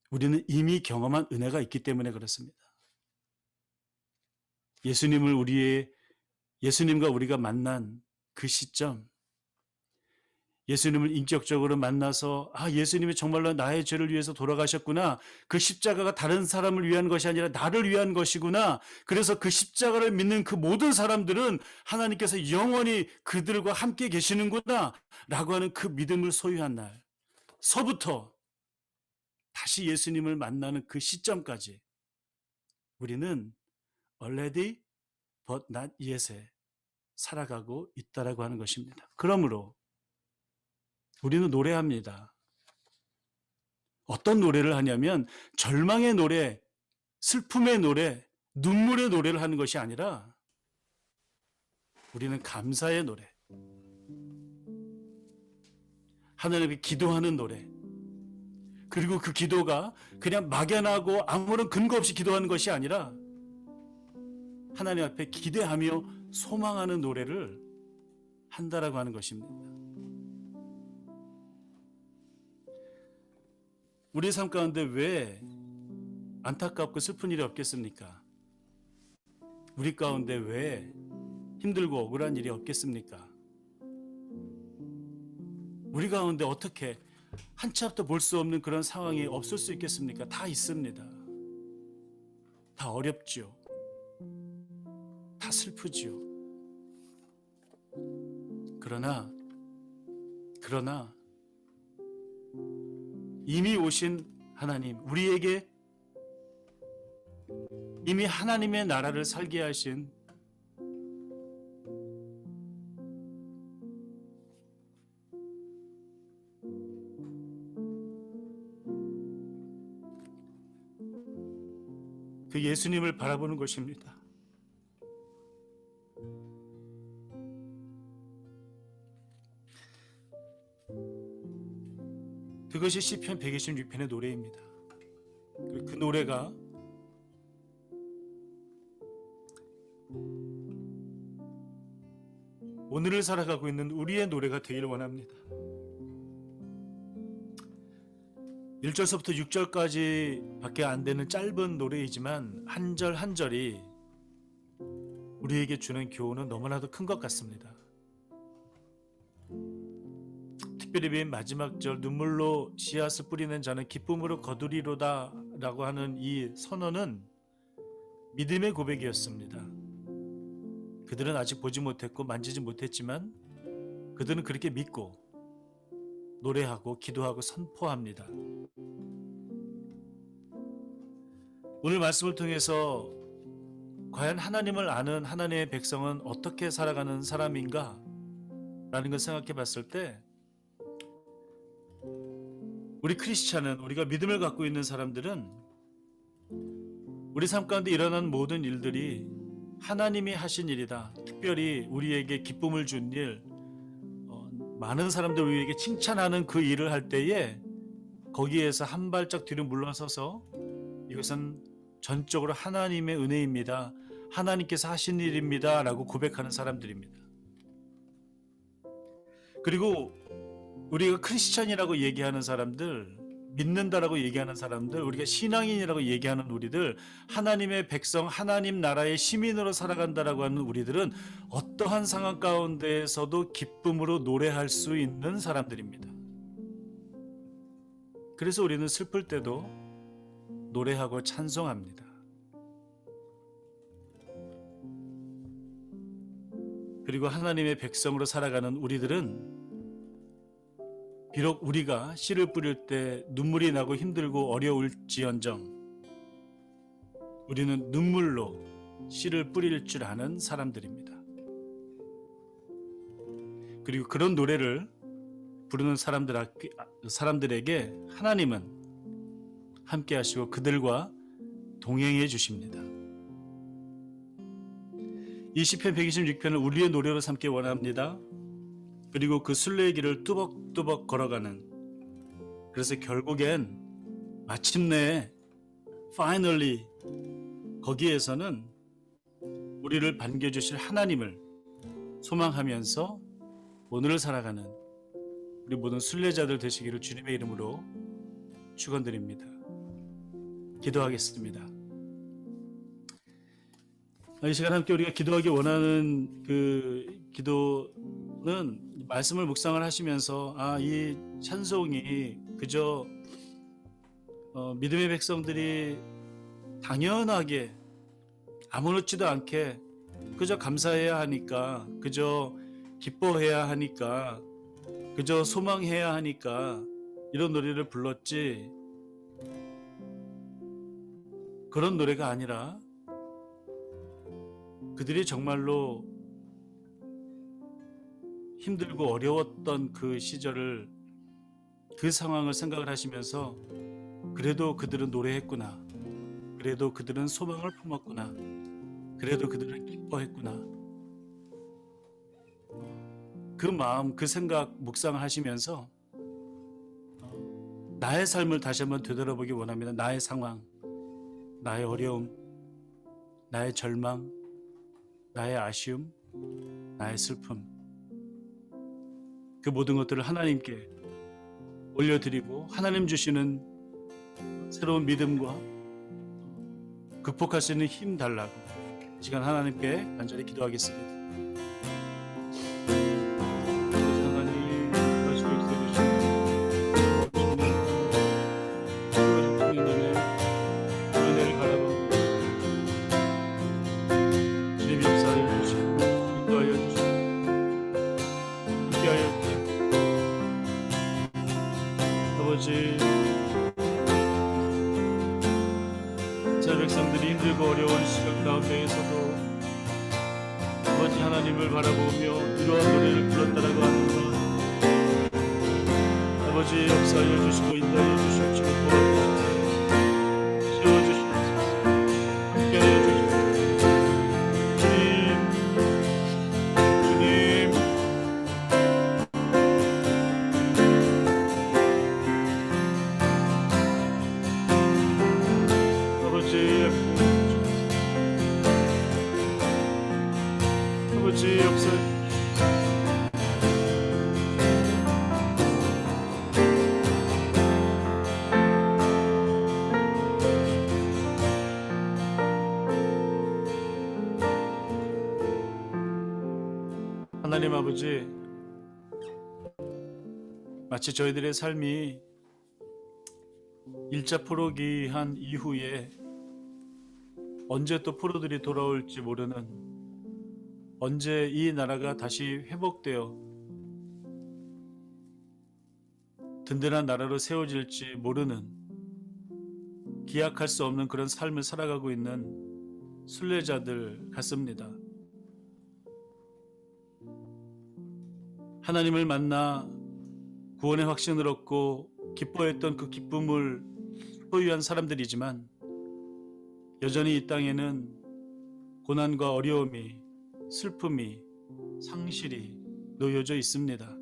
우리는 이미 경험한 은혜가 있기 때문에 그렇습니다. 예수님과 우리가 만난 그 시점, 예수님을 인격적으로 만나서 예수님이 정말로 나의 죄를 위해서 돌아가셨구나. 그 십자가가 다른 사람을 위한 것이 아니라 나를 위한 것이구나. 그래서 그 십자가를 믿는 그 모든 사람들은 하나님께서 영원히 그들과 함께 계시는구나 라고 하는 그 믿음을 소유한 날서부터 다시 예수님을 만나는 그 시점까지 우리는 already but not yet에 살아가고 있다라고 하는 것입니다. 그러므로 우리는 노래합니다. 어떤 노래를 하냐면 절망의 노래, 슬픔의 노래, 눈물의 노래를 하는 것이 아니라 우리는 감사의 노래, 하나님께 기도하는 노래, 그리고 그 기도가 그냥 막연하고 아무런 근거 없이 기도하는 것이 아니라 하나님 앞에 기대하며 소망하는 노래를 한다라고 하는 것입니다. 우리 삶 가운데 왜 안타깝고 슬픈 일이 없겠습니까? 우리 가운데 왜 힘들고 억울한 일이 없겠습니까? 우리 가운데 어떻게 한 치 앞도 볼 수 없는 그런 상황이 없을 수 있겠습니까? 다 있습니다. 다 어렵지요. 다 슬프지요. 그러나 이미 오신 하나님, 우리에게 이미 하나님의 나라를 살게 하신 그 예수님을 바라보는 것입니다. 그것이 시편 126편의 노래입니다. 그 노래가 오늘을 살아가고 있는 우리의 노래가 되기를 원합니다. 1절서부터 6절까지 밖에 안 되는 짧은 노래이지만 한 절 한 절이 우리에게 주는 교훈은 너무나도 큰 것 같습니다. 특별히 맨 마지막 절 눈물로 씨앗을 뿌리는 자는 기쁨으로 거두리로다 라고 하는 이 선언은 믿음의 고백이었습니다. 그들은 아직 보지 못했고 만지지 못했지만 그들은 그렇게 믿고 노래하고 기도하고 선포합니다. 오늘 말씀을 통해서 과연 하나님을 아는 하나님의 백성은 어떻게 살아가는 사람인가? 라는 걸 생각해 봤을 때 우리 크리스찬은 우리가 믿음을 갖고 있는 사람들은 우리 삶 가운데 일어난 모든 일들이 하나님이 하신 일이다. 특별히 우리에게 기쁨을 준 일, 많은 사람들이 우리에게 칭찬하는 그 일을 할 때에 거기에서 한 발짝 뒤로 물러서서 이것은 전적으로 하나님의 은혜입니다. 하나님께서 하신 일입니다. 라고 고백하는 사람들입니다. 그리고 우리가 크리스천이라고 얘기하는 사람들, 믿는다라고 얘기하는 사람들, 우리가 신앙인이라고 얘기하는 우리들, 하나님의 백성, 하나님 나라의 시민으로 살아간다라고 하는 우리들은 어떠한 상황 가운데에서도 기쁨으로 노래할 수 있는 사람들입니다. 그래서 우리는 슬플 때도 노래하고 찬송합니다. 그리고 하나님의 백성으로 살아가는 우리들은 비록 우리가 씨를 뿌릴 때 눈물이 나고 힘들고 어려울지언정 우리는 눈물로 씨를 뿌릴 줄 아는 사람들입니다. 그리고 그런 노래를 부르는 사람들에게 하나님은 함께 하시고 그들과 동행해 주십니다. 이 시편 126편을 우리의 노래로 삼기 원합니다. 그리고 그 순례의 길을 뚜벅뚜벅 걸어가는, 그래서 결국엔 마침내 finally 거기에서는 우리를 반겨주실 하나님을 소망하면서 오늘을 살아가는 우리 모든 순례자들 되시기를 주님의 이름으로 축원드립니다. 기도하겠습니다. 이 시간 함께 우리가 기도하기 원하는 그 기도는 말씀을 묵상을 하시면서 이 찬송이 그저 믿음의 백성들이 당연하게 아무렇지도 않게 그저 감사해야 하니까, 그저 기뻐해야 하니까, 그저 소망해야 하니까 이런 노래를 불렀지, 그런 노래가 아니라 그들이 정말로 힘들고 어려웠던 그 시절을, 그 상황을 생각을 하시면서 그래도 그들은 노래했구나, 그래도 그들은 소망을 품었구나, 그래도 그들은 기뻐했구나, 그 마음, 그 생각 묵상을 하시면서 나의 삶을 다시 한번 되돌아보기 원합니다. 나의 상황, 나의 어려움, 나의 절망, 나의 아쉬움, 나의 슬픔, 그 모든 것들을 하나님께 올려드리고 하나님 주시는 새로운 믿음과 극복할 수 있는 힘 달라고 시간 하나님께 간절히 기도하겠습니다. 하나님, 말씀을 들어주시고 주님의 은혜를 바라보고 주님 역사하여 주시고 인도하여 주시고 함께하여 주시고 아버지, 제 백성들이 힘들고 어려운 시간 가운데에서도 아버지 하나님을 바라보며 이러한 노래를 불렀다라고 하는 것, 아버지 역사하여 주시고 인도하여 주시옵시고 도와주시옵소서, 세워주시옵소서, 함께하여 주시옵소서. 주님, 아버지 역사해 하나님 아버지, 마치 저희들의 삶이 일자포로기한 이후에 언제 또 포로들이 돌아올지 모르는, 언제 이 나라가 다시 회복되어 든든한 나라로 세워질지 모르는, 기약할 수 없는 그런 삶을 살아가고 있는 순례자들 같습니다. 하나님을 만나 구원의 확신을 얻고 기뻐했던 그 기쁨을 소유한 사람들이지만 여전히 이 땅에는 고난과 어려움이, 슬픔이, 상실이 놓여져 있습니다.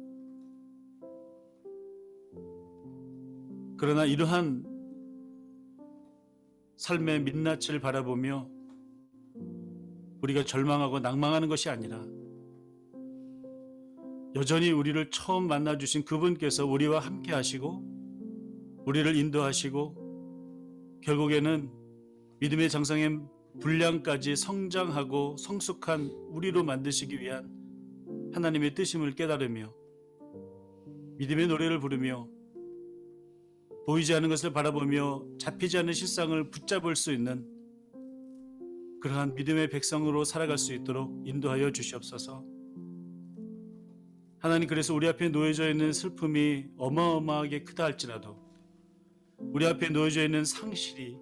그러나 이러한 삶의 민낯을 바라보며 우리가 절망하고 낭망하는 것이 아니라 여전히 우리를 처음 만나주신 그분께서 우리와 함께 하시고 우리를 인도하시고 결국에는 믿음의 정상의 분량까지 성장하고 성숙한 우리로 만드시기 위한 하나님의 뜻임을 깨달으며 믿음의 노래를 부르며 보이지 않는 것을 바라보며 잡히지 않는 실상을 붙잡을 수 있는 그러한 믿음의 백성으로 살아갈 수 있도록 인도하여 주시옵소서. 하나님, 그래서 우리 앞에 놓여져 있는 슬픔이 어마어마하게 크다 할지라도 우리 앞에 놓여져 있는 상실이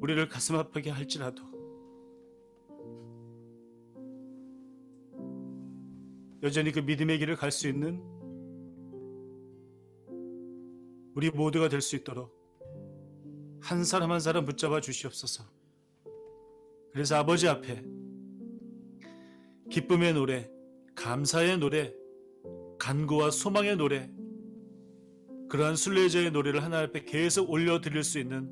우리를 가슴 아프게 할지라도 여전히 그 믿음의 길을 갈 수 있는 우리 모두가 될 수 있도록 한 사람 한 사람 붙잡아 주시옵소서. 그래서 아버지 앞에 기쁨의 노래, 감사의 노래, 간구와 소망의 노래, 그러한 순례자의 노래를 하나님 앞에 계속 올려드릴 수 있는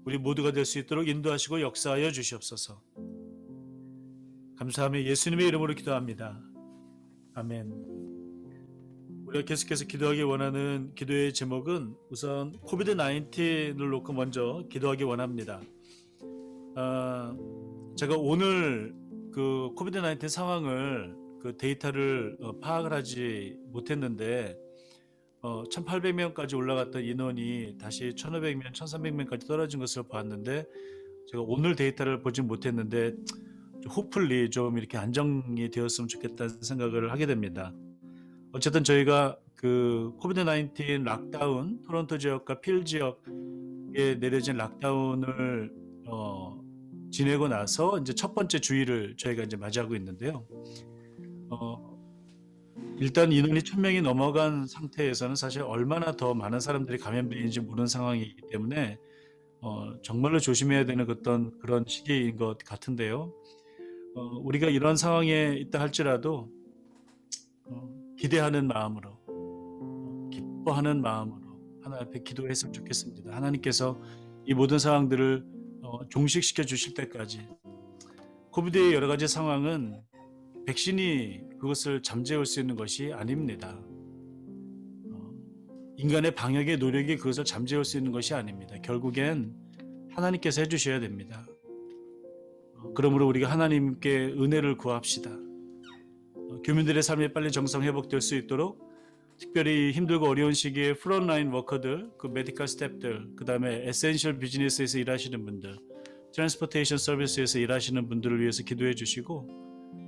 우리 모두가 될 수 있도록 인도하시고 역사하여 주시옵소서. 감사하며 예수님의 이름으로 기도합니다. 아멘. 우리가 계속해서 기도하기 원하는 기도의 제목은 우선 코비드-19을 놓고 먼저 기도하기 원합니다. 제가 오늘 그 코비드-19 상황을 그 데이터를 파악을 하지 못했는데 1800명까지 올라갔던 인원이 다시 1500명, 1300명까지 떨어진 것을 봤는데 제가 오늘 데이터를 보지 못했는데 호플리 좀 이렇게 안정이 되었으면 좋겠다는 생각을 하게 됩니다. 어쨌든 저희가 그 코비드-19 락다운, 토론토 지역과 필 지역에 내려진 락다운을 지내고 나서 이제 첫 번째 주일을 저희가 이제 맞이하고 있는데요. 일단 인원이 1000명이 넘어간 상태에서는 사실 얼마나 더 많은 사람들이 감염되는지 모르는 상황이기 때문에 정말로 조심해야 되는 그런 시기인 것 같은데요. 우리가 이런 상황에 있다 할지라도 기대하는 마음으로, 기뻐하는 마음으로 하나님 앞에 기도했으면 좋겠습니다. 하나님께서 이 모든 상황들을 종식시켜 주실 때까지. 코비드의 여러 가지 상황은 백신이 그것을 잠재울 수 있는 것이 아닙니다. 인간의 방역의 노력이 그것을 잠재울 수 있는 것이 아닙니다. 결국엔 하나님께서 해주셔야 됩니다. 그러므로 우리가 하나님께 은혜를 구합시다. 교민들의 삶이 빨리 정상 회복될 수 있도록 특별히 힘들고 어려운 시기에 프론라인 워커들, 그 메디컬 스태프들, 그 다음에 에센셜 비즈니스에서 일하시는 분들, 트랜스포테이션 서비스에서 일하시는 분들을 위해서 기도해 주시고,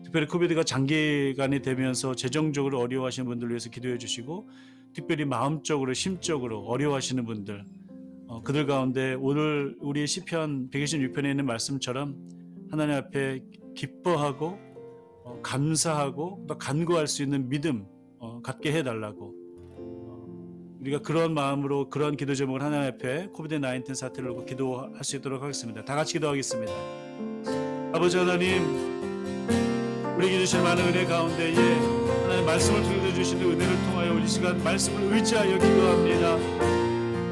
특별히 코비드가 장기간이 되면서 재정적으로 어려워하시는 분들을 위해서 기도해 주시고, 특별히 마음적으로 심적으로 어려워하시는 분들, 그들 가운데 오늘 우리 시편 126편에 있는 말씀처럼 하나님 앞에 기뻐하고 감사하고 또 간구할 수 있는 믿음 갖게 해달라고, 우리가 그런 마음으로 그런 기도 제목을 하나님 앞에 코비드-19 사태를 놓고 기도할 수 있도록 하겠습니다. 다 같이 기도하겠습니다. 아버지 하나님, 우리에게 주신 많은 은혜 가운데에 하나님 말씀을 통해 주시는 은혜를 통하여 우리 시간 말씀을 의지하여 기도합니다.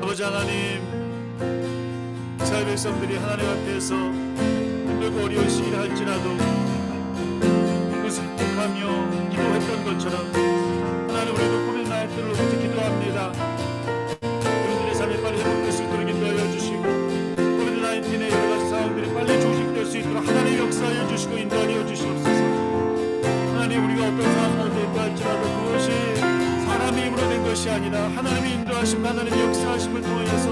아버지 하나님, 이스라엘 백성들이 하나님 앞에서 힘들고 어려운 시기를 할지라도 그것을 극복하며 기도했던 것처럼 하나님, 우리도 코비드-19를 놓고 기도합니다. 우리들의 삶이 빨리 회복될 수 있도록 인도하여 주시고, 코비드-19의 여러 가지 상황들이 빨리 종식될 수 있도록 하나님 역사하여 주시고 인도하여 주시옵소서. 하나님, 우리가 어떤 상황 가운데 있다 할지라도 그것이 사람의 힘으로 된 것이 아니라 하나님의 인도하심, 하나님의 역사하심을 통해서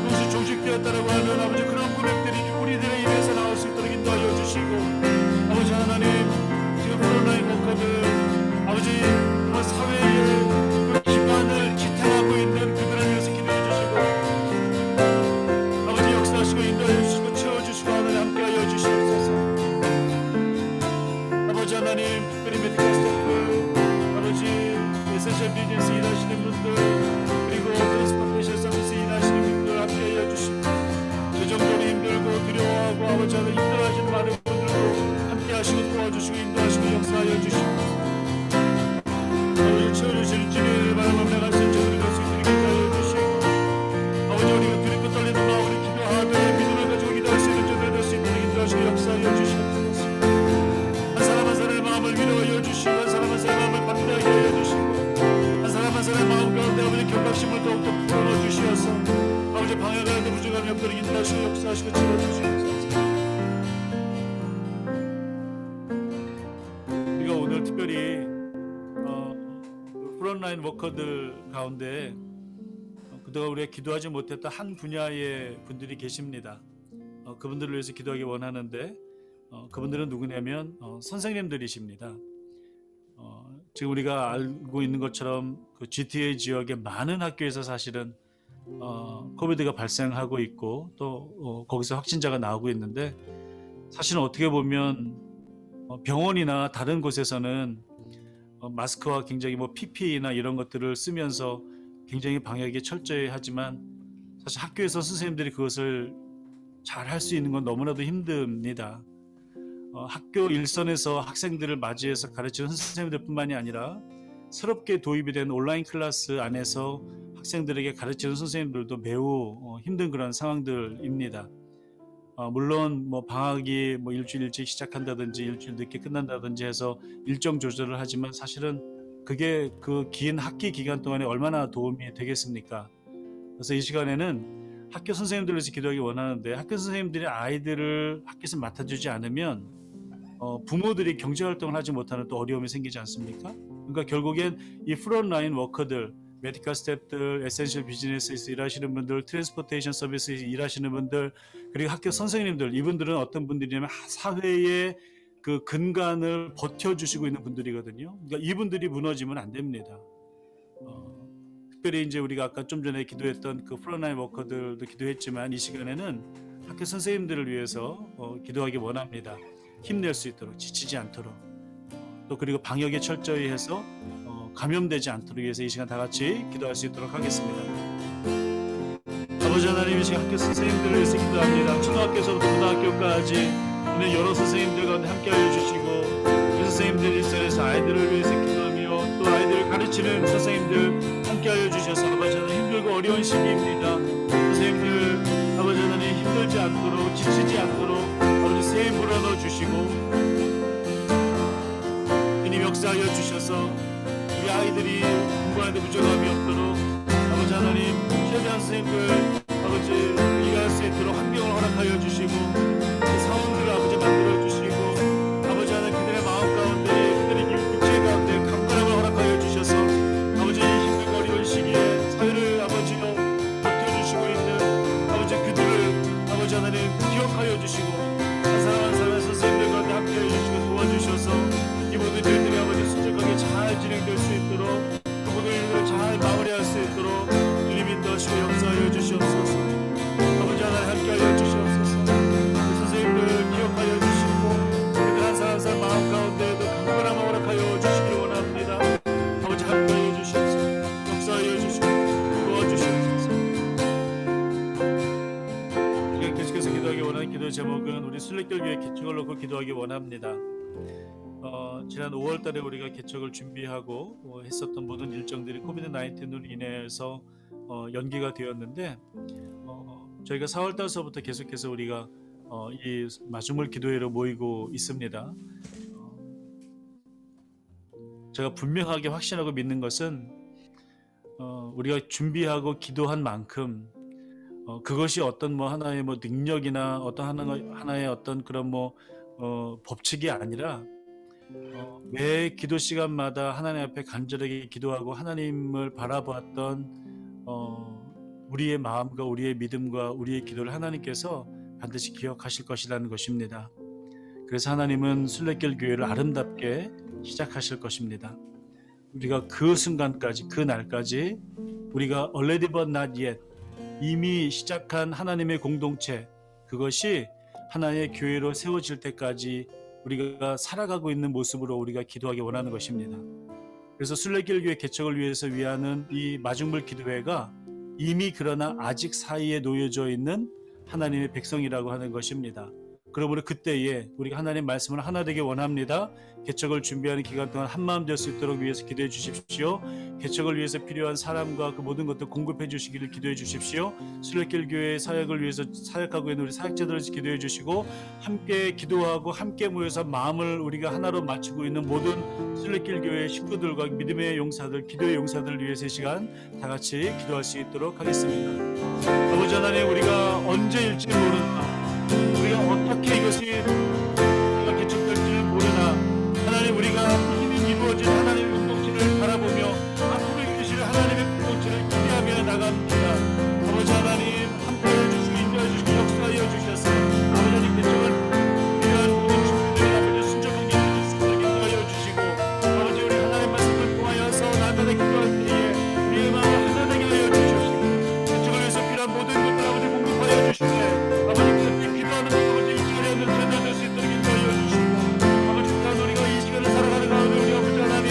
그것이 종식되었다라고 하는 아버지 그런 고백들이 우리들의 입에서 나올 수 있도록 인도하여 주시고, 아버지 하나님, 지금 프론라인 워커들, 아버지 그 사회의 그 기반을 지탱하고 있는 그들을 위해서 기도해 주시고, 아버지 역사하시고 인도해 주시고 채워주시고 하나님 함께하여 주시옵소서. 아버지 하나님, 특별히 메디컬 스태프, 아버지 에센셜 비즈니스 일하시는 분들, 그리고 트랜스포테이션 아버지 방해가라도 부족함이 없도록 인도하시고 역사하시고 지켜주시옵소서. 우리가 오늘 특별히 프론라인 워커들 가운데 그동안 우리가 기도하지 못했던 한 분야의 분들이 계십니다. 그분들을 위해서 기도하기 원하는데 그분들은 누구냐면 선생님들이십니다. 지금 우리가 알고 있는 것처럼 그 GTA 지역의 많은 학교에서 사실은 코비드가 발생하고 있고 또 거기서 확진자가 나오고 있는데, 사실은 어떻게 보면 병원이나 다른 곳에서는 마스크와 굉장히 PPE나 이런 것들을 쓰면서 굉장히 방역에 철저히 하지만 사실 학교에서 선생님들이 그것을 잘 할 수 있는 건 너무나도 힘듭니다. 학교 일선에서 학생들을 맞이해서 가르치는 선생님들뿐만이 아니라 새롭게 도입이 된 온라인 클래스 안에서 학생들에게 가르치는 선생님들도 매우 힘든 그런 상황들입니다. 물론 방학이 일주일 일찍 시작한다든지 일주일 늦게 끝난다든지 해서 일정 조절을 하지만 사실은 그게 그 긴 학기 기간 동안에 얼마나 도움이 되겠습니까? 그래서 이 시간에는 학교 선생님들을 위해서 기도하기 원하는데, 학교 선생님들이 아이들을 학교에서 맡아주지 않으면 부모들이 경제활동을 하지 못하는 또 어려움이 생기지 않습니까? 그러니까 결국엔 이 프론라인 워커들, 메디컬 스태프들, 에센셜 비즈니스에서 일하시는 분들, 트랜스포테이션 서비스에서 일하시는 분들, 그리고 학교 선생님들, 이분들은 어떤 분들이냐면 사회의 그 근간을 버텨주시고 있는 분들이거든요. 그러니까 이분들이 무너지면 안 됩니다. 특별히 이제 우리가 아까 좀 전에 기도했던 그 프론라인 워커들도 기도했지만 이 시간에는 학교 선생님들을 위해서 기도하기 원합니다. 힘낼 수 있도록, 지치지 않도록, 또 그리고 방역에 철저히 해서 감염되지 않도록 위해서 이 시간 다 같이 기도할 수 있도록 하겠습니다. 아버지 하나님, 이 시간 학교 선생님들을 위해서 기도합니다. 초등학교에서부터 고등학교까지 있는 여러 선생님들 가운데 함께하여 주시고, 그 선생님들 일선에서 아이들을 위해서 기도하며 또 아이들을 가르치는 선생님들 함께하여 주셔서 아버지 하나님, 힘들고 어려운 시기입니다. 선생님들 아버지 하나님, 힘들지 않도록, 지치지 않도록 아버지 새 힘 불어넣어 주시고 주님 역사하여 주셔서 우리 아이들이 공부하는데 부족함이 없도록 아버지 하나님, 최대한 선생님들 아버지 일할 수 있도록 환경을 허락하여 주시고 그 사원들을 아버지 만들어 주시고 아버지 하나님, 그들의 마음 가운데 그들의 육체 가운데 강건함을 허락하여 주셔서 아버지 힘들고 어려운 시기에 사회를 아버지로 버텨주시고 있는 아버지 그들을 아버지 하나님 기억하여 주시고 한 사람 한 사람의 선생님들 가운데 함께해 주시고 도와주셔서 이 모든 일들이 아버지 수족하게 잘 진행될 수 있도록 그 모든 일들을 잘 마무리할 수 있도록 주님 인도하시고 역사하여 주시옵소서. 아버지 하나님 함께하여 주시옵소서. 그 선생님들 기억하여 주시고 그들 한 사람 한 사람 마음 가운데에도 강건함을 허락하여 주시기 원합니다. 아버지 함께하여 주시옵소서. 역사하여 주시고 도와주시옵소서. 우리가 계속해서 기도하기 원하는 기도 제목은 우리 순례길교회 개척을 놓고 기도하기 원합니다. 지난 5월 달에 우리가 개척을 준비하고 했었던 모든 일정들이 코비드-19으로 인해서 연기가 되었는데 저희가 4월 달서부터 계속해서 우리가 이 마중물 기도회로 모이고 있습니다. 제가 분명하게 확신하고 믿는 것은 우리가 준비하고 기도한 만큼 그것이 어떤 하나의 능력이나 어떤 하나의 어떤 그런 법칙이 아니라 매 기도 시간마다 하나님 앞에 간절하게 기도하고 하나님을 바라보았던 우리의 마음과 우리의 믿음과 우리의 기도를 하나님께서 반드시 기억하실 것이라는 것입니다. 그래서 하나님은 순례길 교회를 아름답게 시작하실 것입니다. 우리가 그 순간까지, 그 날까지 우리가 already but not yet, 이미 시작한 하나님의 공동체, 그것이 하나의 교회로 세워질 때까지 우리가 살아가고 있는 모습으로 우리가 기도하기 원하는 것입니다. 그래서 순례길 교회 개척을 위해서 위하는 이 마중물 기도회가 이미 그러나 아직 사이에 놓여져 있는 하나님의 백성이라고 하는 것입니다. 그러므로 그때에 우리가 하나님 말씀을 하나 되게 원합니다. 개척을 준비하는 기간 동안 한마음 될 수 있도록 위해서 기도해 주십시오. 개척을 위해서 필요한 사람과 그 모든 것들 공급해 주시기를 기도해 주십시오. 순례길 교회 사역을 위해서 사역하고 있는 우리 사역자들을 기도해 주시고 함께 기도하고 함께 모여서 마음을 우리가 하나로 맞추고 있는 모든 순례길 교회 식구들과 믿음의 용사들, 기도의 용사들을 위해서 이 시간 다 같이 기도할 수 있도록 하겠습니다. 아버지 하나님, 언제일지 모른다. 우리가 어떻게 이것이 우리가 개척될지 모르나 하나님, 우리가 이미 이루어진 하나님의 공동체를 바라보며 앞으로 이루실 하나님의 공동체를 기대하며 나갑니다. 아버지 하나님, 함께해 주시고 인도해 주시고 역사하여 주셔서 아버지 하나님 개척을 위한 모든 준비를 아버지 순종하게 해주시고 인도하여 주시고 아버지, 우리 하나님 말씀을 통하여서 나날의 기도할 때에 우리의 마음을 하나 되게 하여 주시옵시고 개척을 위해서 필요한 모든 것들 아버지 공급하여 주시되 아버지 그때 기도하는 아버지 이 시간에 전달될 수 있도록 인도하여 주시고 아버지, 또한 우리가 이 시간을 살아가는 가운데 우리 아버지 하나님,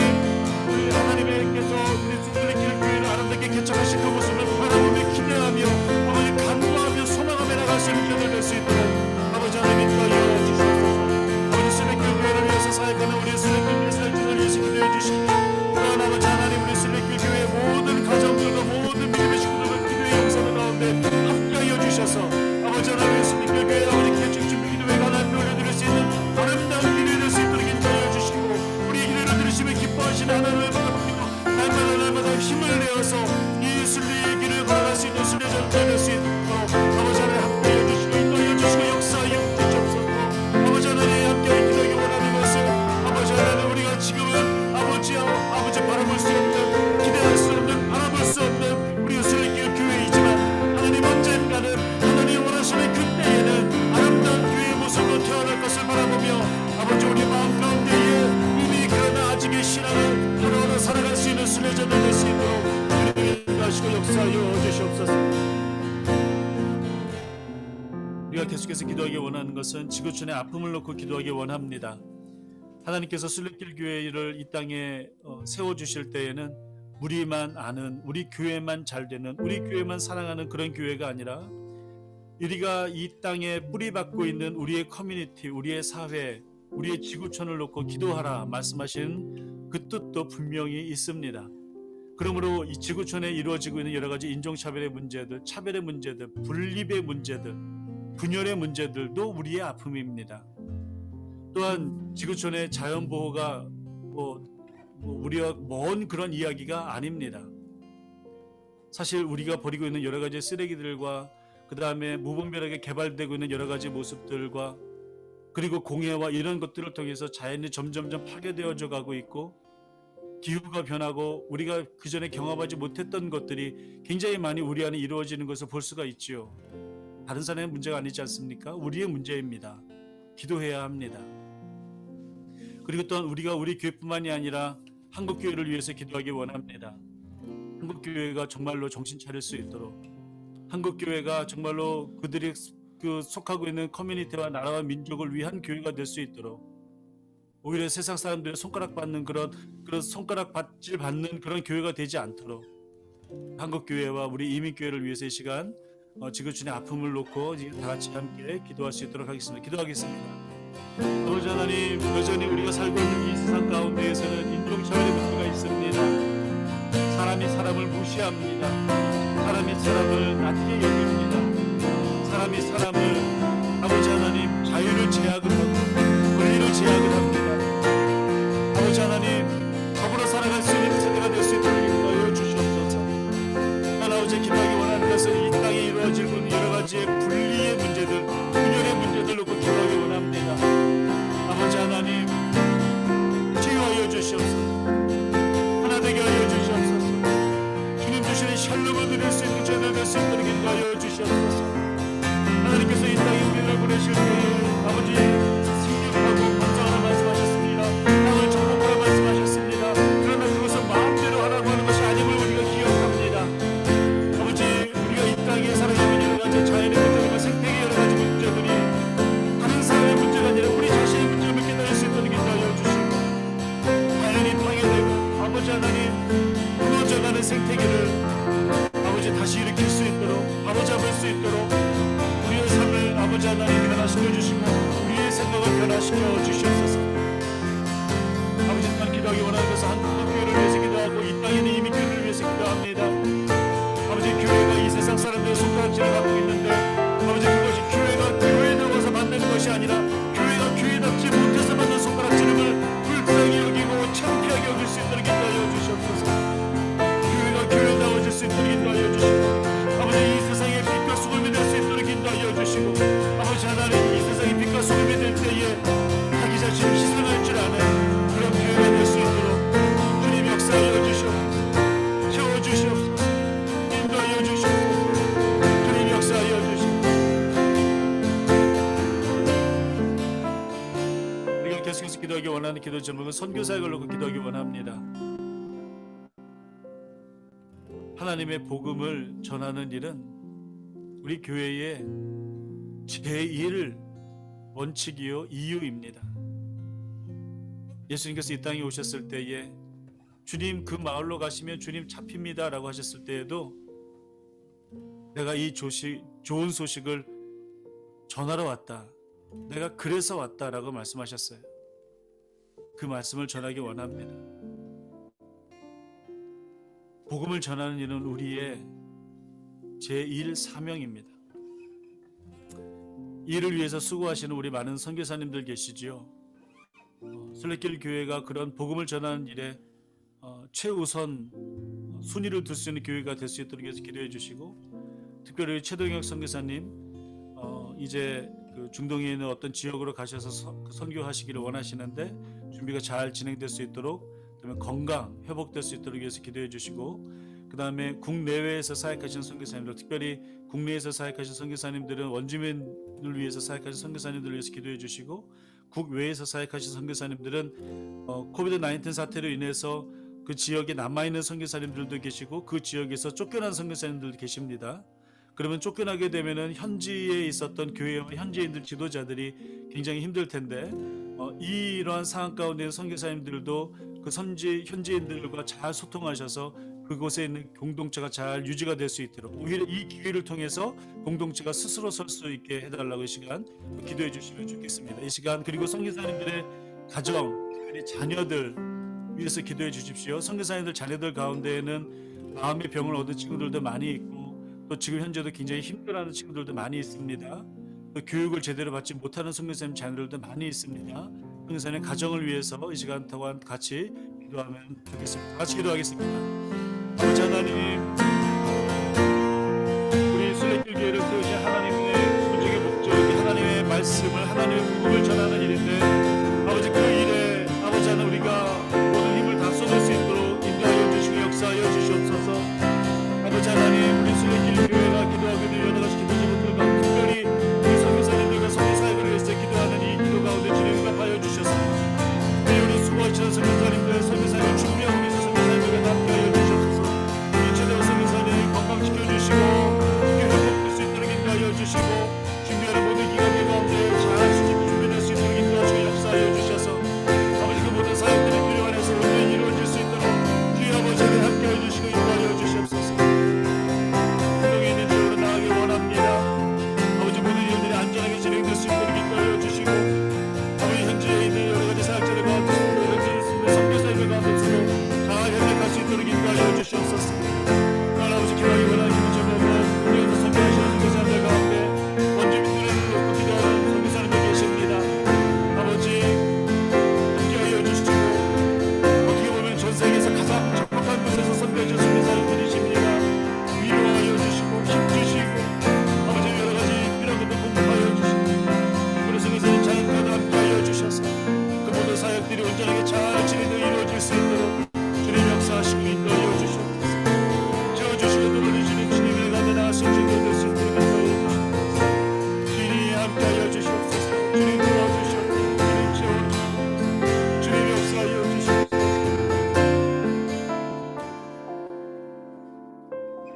우리 하나님께서 우리 순례길 교회를 아름답게 개척하신 그 모습을 바라보며 기대하며 아버지 간구하며 소망하며 나갈 수 있는 기회를 낼 수 있도록 아버지 하나님 인도하여 주시옵소서. 아버지 순례길 교회를 위해서 사역하는 우리 순례길 예술진을 위해서 기도해 주시고 또한 아버지 하나님, 우리 순례길 교회의 모든 가정들과 모든 믿음의 식구들과 기도의 영상을 가운데 함께하여 주셔서 아버지 하나님, 순례길 교회 아버지 개척 준비 기도회가 하나님 올려드릴 수 있는 아름다운 기도를 낼 수 있도록 인도하여 주시고 우리 기도를 들으시며 기뻐하시는 하나님을 바라보며 날마다 힘을 내어서 이 순례의 길을 걸어갈 수 있는 순례자를 될 수 있도록 아버지 하나님 함께해 주시고 인도하여 주시고 역사하여 주시옵소서. 아버지 하나님, 함께하여 기도하기 원하는 것을 아버지 하나님, 우리가 지금은 아버지 바라볼 수 없는, 기대할 수 없는, 바라볼 수 없는 우리 순례길 교회이지만 하나님, 언젠가는 하나님 원하시는 그때에는 아름다운 교회의 모습으로 태어날 것을 바라보며 아버지, 우리 마음 가운데에 이미 그러나 아직의 신앙을 하루하루 살아갈 수 있는 순례자들 될 수 있도록 우리를 인도하시고 역사하여 주시옵소서. 우리가 계속해서 기도하기 원하는 것은 지구촌의 아픔을 놓고 기도하기 원합니다. 하나님께서 순례길 교회를 이 땅에 세워주실 때에는 우리만 아는, 우리 교회만 잘 되는, 우리 교회만 사랑하는 그런 교회가 아니라 우리가 이 땅에 뿌리박고 있는 우리의 커뮤니티, 우리의 사회, 우리의 지구촌을 놓고 기도하라 말씀하신 그 뜻도 분명히 있습니다. 그러므로 이 지구촌에 이루어지고 있는 여러 가지 인종차별의 문제들, 차별의 문제들, 분립의 문제들, 분열의 문제들도 우리의 아픔입니다. 또한 지구촌의 자연보호가 우리와 먼 그런 이야기가 아닙니다. 사실 우리가 버리고 있는 여러 가지 쓰레기들과 그 다음에 무분별하게 개발되고 있는 여러 가지 모습들과 그리고 공해와 이런 것들을 통해서 자연이 점점점 파괴되어져 가고 있고 기후가 변하고 우리가 그전에 경험하지 못했던 것들이 굉장히 많이 우리 안에 이루어지는 것을 볼 수가 있지요. 다른 사람의 문제가 아니지 않습니까? 우리의 문제입니다. 기도해야 합니다. 그리고 또한 우리가 우리 교회뿐만이 아니라 한국교회를 위해서 기도하기 원합니다. 한국교회가 정말로 정신 차릴 수 있도록, 한국교회가 정말로 그들이 속하고 있는 커뮤니티와 나라와 민족을 위한 교회가 될 수 있도록, 오히려 세상 사람들의 손가락 받는 그런 손가락 받질 받는 그런 교회가 되지 않도록 한국교회와 우리 이민교회를 위해서 이 시간 지구촌의 아픔을 놓고 다 같이 함께 기도할 수 있도록 하겠습니다. 기도하겠습니다. 아버지 하나님, 여전히 우리가 살고 있는 이 세상 가운데에서는 인종차별의 문제가 있습니다. 사람이 사람을 무시합니다. 사람이 사람을 낮게 여깁니다. 사람이 사람을 아버지 하나님 자유를 제약을 하고 권리를 제약을 합니다. 아버지 하나님, 더불어 살아갈 수 있는 세대가 될 수 있도록 인도하여 주시옵소서. 난 아버지 기도하기 원하는 것은 이 땅에 이루어질 여러 가지의 분리의 문제들, 분열의 문제들 놓고 기도하기 원합니다. 아버지 하나님, 치유하여 주시옵소서. 하나 되게 하여 주시옵소서. 주님 주시는 샬롬을 누릴 수 있는 죄들 될 수 있도록 인도하여 주시옵소서. 하나님께서 이 땅에 우리를 보내실 때에 아버지 생육하고 번성하라 말씀하셨습니다. 땅을 정복하라 말씀하셨습니다. 그러나 그것은 마음대로 하라고 하는 것이 아님을 우리가 기억합니다. 아버지, 우리가 이 땅에 살아가는 여러 가지 자연의 문제들과 생태계의 여러 가지 문제들이 다른 사람의 문제가 아니라 우리 자신의 문제를 깨달을 수 있도록 인도하여 주시고, 자연이 파괴되고 아버지 하나님 무너져가는 생태계를 아버지 다시 일으킬 수 있도록, 바로잡을 수 있도록 우리의 삶을 아버지 하나님 변화시켜 주시고 우리의 생각을 변화시켜 주시옵소서. 아버지, 또한 기도하기 원하는 것은 한국교회를 위해서 기도하고 이 땅에 있는 이민교회를 위해서 기도합니다. 아버지, 교회가 이 세상 사람들의 손가락질을 갖고 있는데 아버지, 그것이 교회가 교회다워서 받는 것이 아니라 교회가 교회답지 못해서 받는 손가락질을 불쌍히 여기고 창피하게 여길 수 있도록 인도하여 주시옵소서. 교회가 교회다워질 수 있도록 인도하여 주시고 아버지, 이 세상의 빛과 소금이 될 수 있도록 인도하여 기도하기 원하는 기도 제목은 선교사역을 놓고 기도하기 원합니다. 하나님의 복음을 전하는 일은 우리 교회의 제1 원칙이요 이유입니다. 예수님께서 이 땅에 오셨을 때에 주님 그 마을로 가시면 주님 잡힙니다 라고 하셨을 때에도 내가 이 좋은 소식을 전하러 왔다, 내가 그래서 왔다 라고 말씀하셨어요. 그 말씀을 전하기 원합니다. 복음을 전하는 일은 우리의 제1 사명입니다. 이를 위해서 수고하시는 우리 많은 선교사님들 계시지요. 순례길 교회가 그런 복음을 전하는 일에 최우선 순위를 둘 수 있는 교회가 될 수 있도록 해서 기도해 주시고, 특별히 최동혁 선교사님 이제 그 중동에 있는 어떤 지역으로 가셔서 선교하시기를 원하시는데 준비가 잘 진행될 수 있도록, 그다음에 건강 회복될 수 있도록 해서 기도해 주시고, 그 다음에 국내외에서 사역하시는 선교사님들, 특별히 국내에서 사역하시는 선교사님들은 원주민을 위해서 사역하시는 선교사님들을 위해서 기도해 주시고, 국외에서 사역하시는 선교사님들은 코비드-19 사태로 인해서 그 지역에 남아있는 선교사님들도 계시고 그 지역에서 쫓겨난 선교사님들도 계십니다. 그러면 쫓겨나게 되면은 현지에 있었던 교회와 현지인들 지도자들이 굉장히 힘들 텐데 이러한 상황 가운데 선교사님들도 그 현지인들과 잘 소통하셔서 그곳에 있는 공동체가 잘 유지가 될 수 있도록, 오히려 이 기회를 통해서 공동체가 스스로 설 수 있게 해달라고 이 시간 기도해 주시면 좋겠습니다. 이 시간, 그리고 선교사님들의 가정, 특별히 자녀들 위해서 기도해 주십시오. 선교사님들 자녀들 가운데에는 마음의 병을 얻은 친구들도 많이 있고 또 지금 현재도 굉장히 힘들어하는 친구들도 많이 있습니다. 또 교육을 제대로 받지 못하는 선교사님 자녀들도 많이 있습니다. 선교사님 가정을 위해서 이 시간 동안 같이 기도하면 좋겠습니다. 같이 기도하겠습니다. 아버지 하나님, 우리 순례길 교회를 세우신 하나님의 구직의 목적이 하나님의 말씀을, 하나님의 복음을 전하는 일인데, 아버지 그 일에 아버지 하나 우리가 모든 힘을 다 쏟을 수 있도록 인도하여 주시고 역사하여 주시옵소서. 아버지 하나님, 우리 순례길 교회가 기도하고 있는 여러 가지 기도 제목들 가운데 특별히 우리 선교사님들과 선교사역을 위해서 기도하는 이 기도 가운데 주님 응답하여 주셔서 특별히 우리 수고하시는 선교사님들, 선교사역을 준비하고 계신 선교사님들과 함께하여 주셔서 선교사님 건강시켜주시고 회복될 수 있도록 인도하여 주시고 준비하는 모든 기간들 가운데 잘 수직히 준비될 수 있도록 인도하시고 역사하여 주셔서 아버지 그 모든 사역들이 필요 안에서 온전히 이루어질 수 있도록 주의 아버지를 함께해 주시고 인도하여 주시옵소서. 운동에 있는 쪽으로 나가길 원합니다. 아버지 모든 일들이 안전하게 진행될 수 있도록 인도하여 주시고 아버지 현지에 있는 여러 가지 사역자들 가운데서 현지에 있는 선교사님들 가운데서도 잘 협력할 수 있도록 인도하여 주시옵소서. 아버지 기도하기 원하는 기도 제목은 우리에서 선교하시는 선교사님들 가운데 원주민들을 놓고 기도하는 선교사님들 계십니다. 아버지 함께하여 주시고 어떻게 보면 전 세계에서 가장 적합한 곳에서 선교하시는 선교사님들이십니다. 위로하여 주시고 힘주시고 아버지 여러 가지 필요한 것도 공급하여 주시고 우리 선교사님 자녀들과도 함께하여 주셔서 그 모든 사역들이 온전하게 잘 진행되어 이루어질 수 있도록 주님 역사하시고 인도하여 주시옵소서. 돌아주시는 주님의 가운데 나아서 증거될 수 있도록 인도하여 주시옵소서. 주님 함께하여 주시옵소서. 주님 도와주시옵소서. 주님 채워주시옵소서. 주님 역사하여 주시옵소서.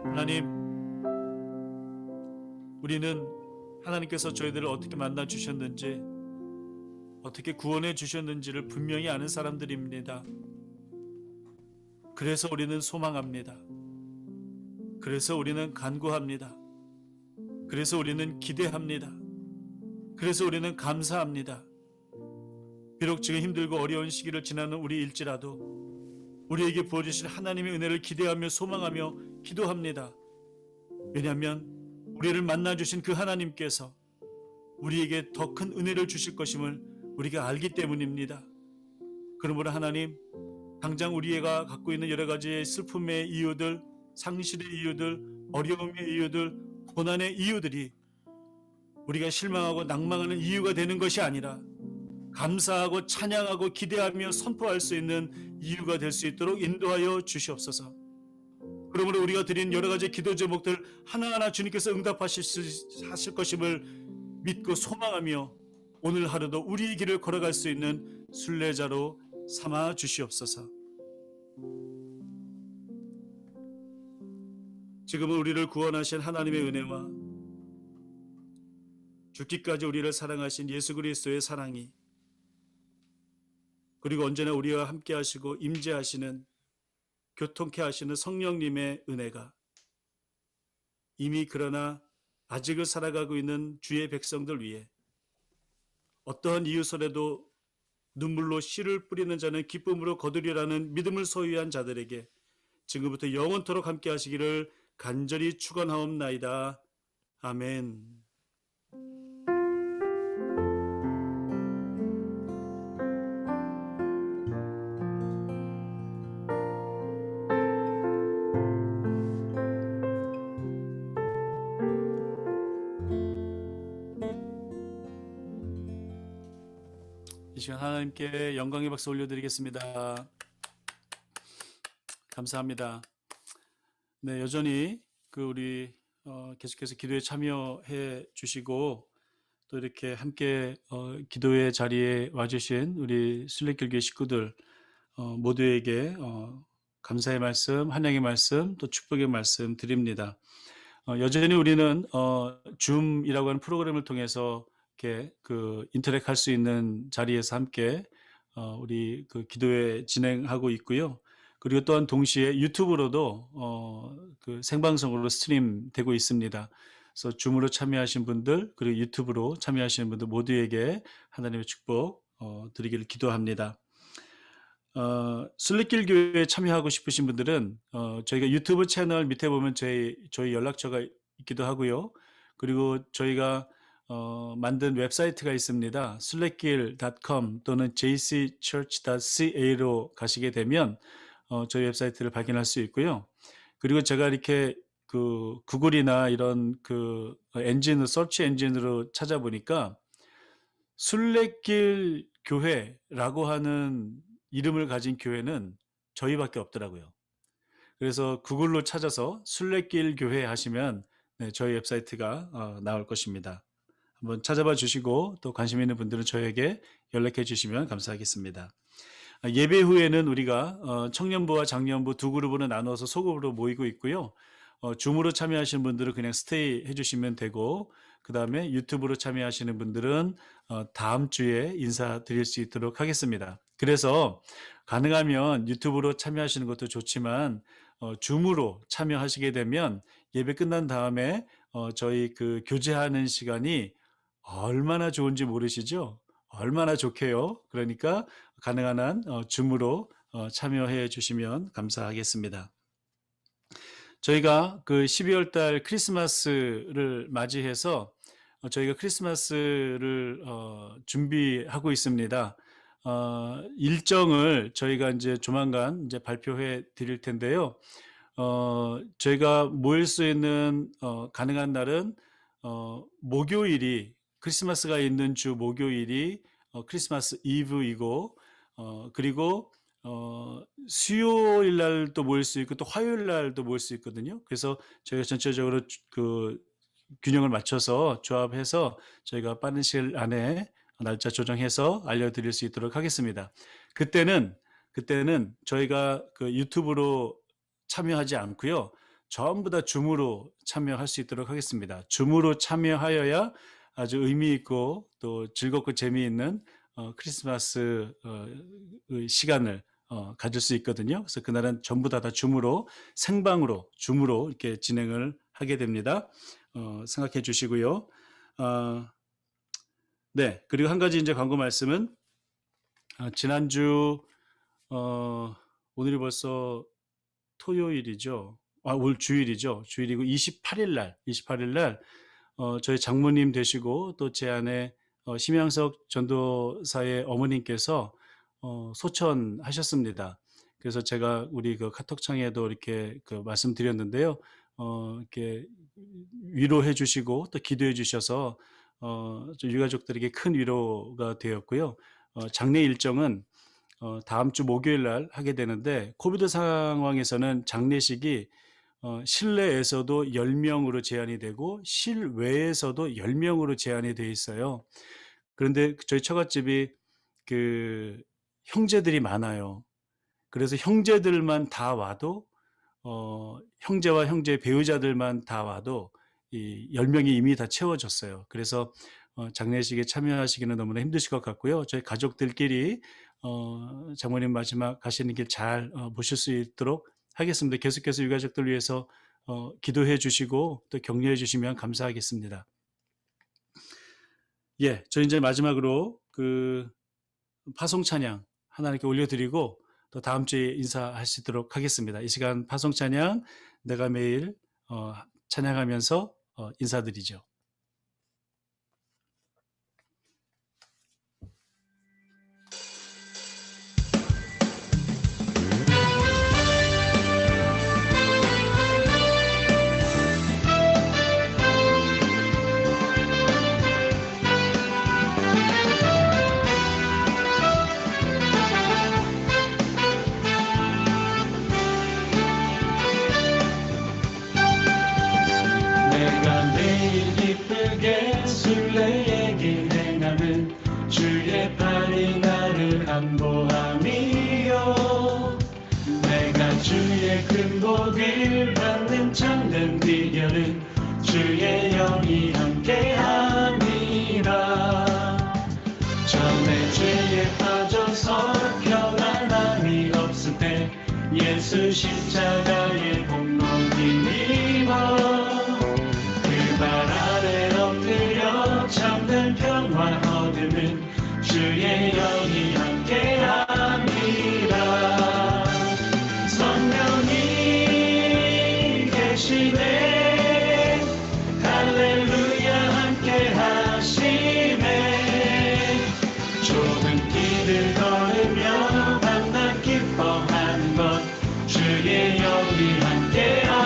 하나님, 우리는 하나님께서 저희들을 어떻게 만나 주셨는지, 어떻게 구원해 주셨는지를 분명히 아는 사람들입니다. 그래서 우리는 소망합니다. 그래서 우리는 간구합니다. 그래서 우리는 기대합니다. 그래서 우리는 감사합니다. 비록 지금 힘들고 어려운 시기를 지나는 우리일지라도 우리에게 부어주실 하나님의 은혜를 기대하며 소망하며 기도합니다. 왜냐하면 우리를 만나주신 그 하나님께서 우리에게 더 큰 은혜를 주실 것임을 우리가 알기 때문입니다. 그러므로 하나님, 당장 우리가 갖고 있는 여러 가지의 슬픔의 이유들, 상실의 이유들, 어려움의 이유들, 고난의 이유들이 우리가 실망하고 낭망하는 이유가 되는 것이 아니라 감사하고 찬양하고 기대하며 선포할 수 있는 이유가 될 수 있도록 인도하여 주시옵소서. 그러므로 우리가 드린 여러 가지 기도 제목들 하나하나 주님께서 응답하실 것임을 믿고 소망하며 오늘 하루도 우리의 길을 걸어갈 수 있는 순례자로 삼아 주시옵소서. 지금은 우리를 구원하신 하나님의 은혜와 죽기까지 우리를 사랑하신 예수 그리스도의 사랑이, 그리고 언제나 우리와 함께 하시고 임재하시는, 교통케 하시는 성령님의 은혜가 이미 그러나 아직을 살아가고 있는 주의 백성들 위해, 어떠한 이유설에도 눈물로 씨를 뿌리는 자는 기쁨으로 거두리라는 믿음을 소유한 자들에게 지금부터 영원토록 함께 하시기를 간절히 축원하옵나이다. 아멘. 이 시간 하나님께 영광의 박수 올려드리겠습니다. 감사합니다. 네, 여전히 우리 계속해서 기도에 참여해 주시고 또 이렇게 함께 기도의 자리에 와주신 우리 순례길교회 식구들 모두에게 감사의 말씀, 환영의 말씀, 또 축복의 말씀 드립니다. 여전히 우리는 줌이라고 하는 프로그램을 통해서 이렇게 인터랙할 수 있는 자리에서 함께 우리 기도회 진행하고 있고요. 그리고 또한 동시에 유튜브로도 생방송으로 스트림 되고 있습니다. 그래서 줌으로 참여하신 분들, 그리고 유튜브로 참여하시는 분들 모두에게 하나님의 축복 드리기를 기도합니다. 순례길 교회에 참여하고 싶으신 분들은 저희가 유튜브 채널 밑에 보면 저희 연락처가 있기도 하고요. 그리고 저희가 만든 웹사이트가 있습니다. 순례길.com 또는 jcchurch.ca로 가시게 되면 저희 웹사이트를 발견할 수 있고요. 그리고 제가 이렇게 구글이나 이런 엔진으로, 서치 엔진으로 찾아보니까 순례길 교회라고 하는 이름을 가진 교회는 저희밖에 없더라고요. 그래서 구글로 찾아서 순례길 교회 하시면 저희 웹사이트가 나올 것입니다. 한번 찾아봐 주시고 또 관심 있는 분들은 저에게 연락해 주시면 감사하겠습니다. 예배 후에는 우리가 청년부와 장년부 두 그룹으로 나눠서 소그룹으로 모이고 있고요. 줌으로 참여하시는 분들은 그냥 스테이 해주시면 되고, 그 다음에 유튜브로 참여하시는 분들은 다음 주에 인사드릴 수 있도록 하겠습니다. 그래서 가능하면 유튜브로 참여하시는 것도 좋지만 줌으로 참여하시게 되면 예배 끝난 다음에 저희 교제하는 시간이 얼마나 좋은지 모르시죠? 얼마나 좋게요. 그러니까 가능한 한 줌으로 참여해 주시면 감사하겠습니다. 저희가 12월 달 크리스마스를 맞이해서 저희가 크리스마스를 준비하고 있습니다. 일정을 저희가 이제 조만간 이제 발표해 드릴 텐데요. 저희가 모일 수 있는 가능한 날은 목요일이, 크리스마스가 있는 주 목요일이 크리스마스 이브이고, 그리고 수요일 날도 모일 수 있고 또 화요일 날도 모일 수 있거든요. 그래서 저희가 전체적으로 균형을 맞춰서 조합해서 저희가 빠른 시일 안에 날짜 조정해서 알려드릴 수 있도록 하겠습니다. 그때는 저희가 유튜브로 참여하지 않고요. 전부 다 줌으로 참여할 수 있도록 하겠습니다. 줌으로 참여하여야 아주 의미 있고 또 즐겁고 재미있는 크리스마스 시간을 가질 수 있거든요. 그래서 그날은 전부 다 줌으로, 생방으로 줌으로 이렇게 진행을 하게 됩니다. 생각해 주시고요. 네, 그리고 한 가지 이제 광고 말씀은 지난주 오늘이 벌써 토요일이죠. 오늘 주일이죠. 주일이고 28일 날 저희 장모님 되시고 또 제 아내 심양석 전도사의 어머님께서 소천하셨습니다. 그래서 제가 우리 카톡창에도 이렇게 말씀드렸는데요. 이렇게 위로해 주시고 또 기도해 주셔서 유가족들에게 큰 위로가 되었고요. 장례 일정은 다음 주 목요일 날 하게 되는데, 코비드 상황에서는 장례식이 실내에서도 10명으로 제한이 되고 실외에서도 10명으로 제한이 되어 있어요. 그런데 저희 처갓집이 그 형제들이 많아요. 그래서 형제들만 다 와도 형제와 형제 배우자들만 다 와도 이 10명이 이미 다 채워졌어요. 그래서 장례식에 참여하시기는 너무나 힘드실 것 같고요. 저희 가족들끼리 장모님 마지막 가시는 길 잘 모실 수 있도록 하겠습니다. 계속해서 유가족들 위해서 기도해 주시고 또 격려해 주시면 감사하겠습니다. 예, 저 이제 마지막으로 그 파송 찬양 하나님께 올려드리고 또 다음 주에 인사하시도록 하겠습니다. 이 시간 파송 찬양 내가 매일 찬양하면서 인사드리죠. 내가 매일 기쁘게 순례의 행함은 주의 팔이 나를 안보함이요 내가 주의 큰 복을 받는 참된 비결은 주의 영이 함께함이라 전에 죄에 빠져서 평안함이 없을 때 예수 십자가의 본보기 입어 발 아래 엎드려 참된 평화 얻음은 주의 영이 함께함이라 성령이 계시네 할렐루야 함께하시네 좁은 길을 걸으며 만나 기뻐하는 것 주의 영이 함께함이라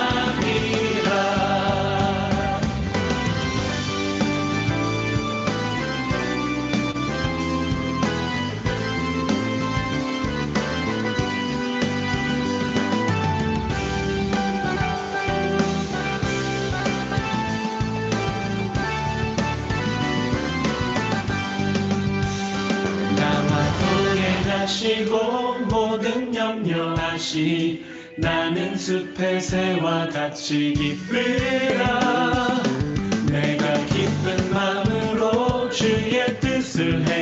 하시고 모든 염려하시 나는 숲의 새와 같이 기쁘라 내가 기쁜 마음으로 주의 뜻을 해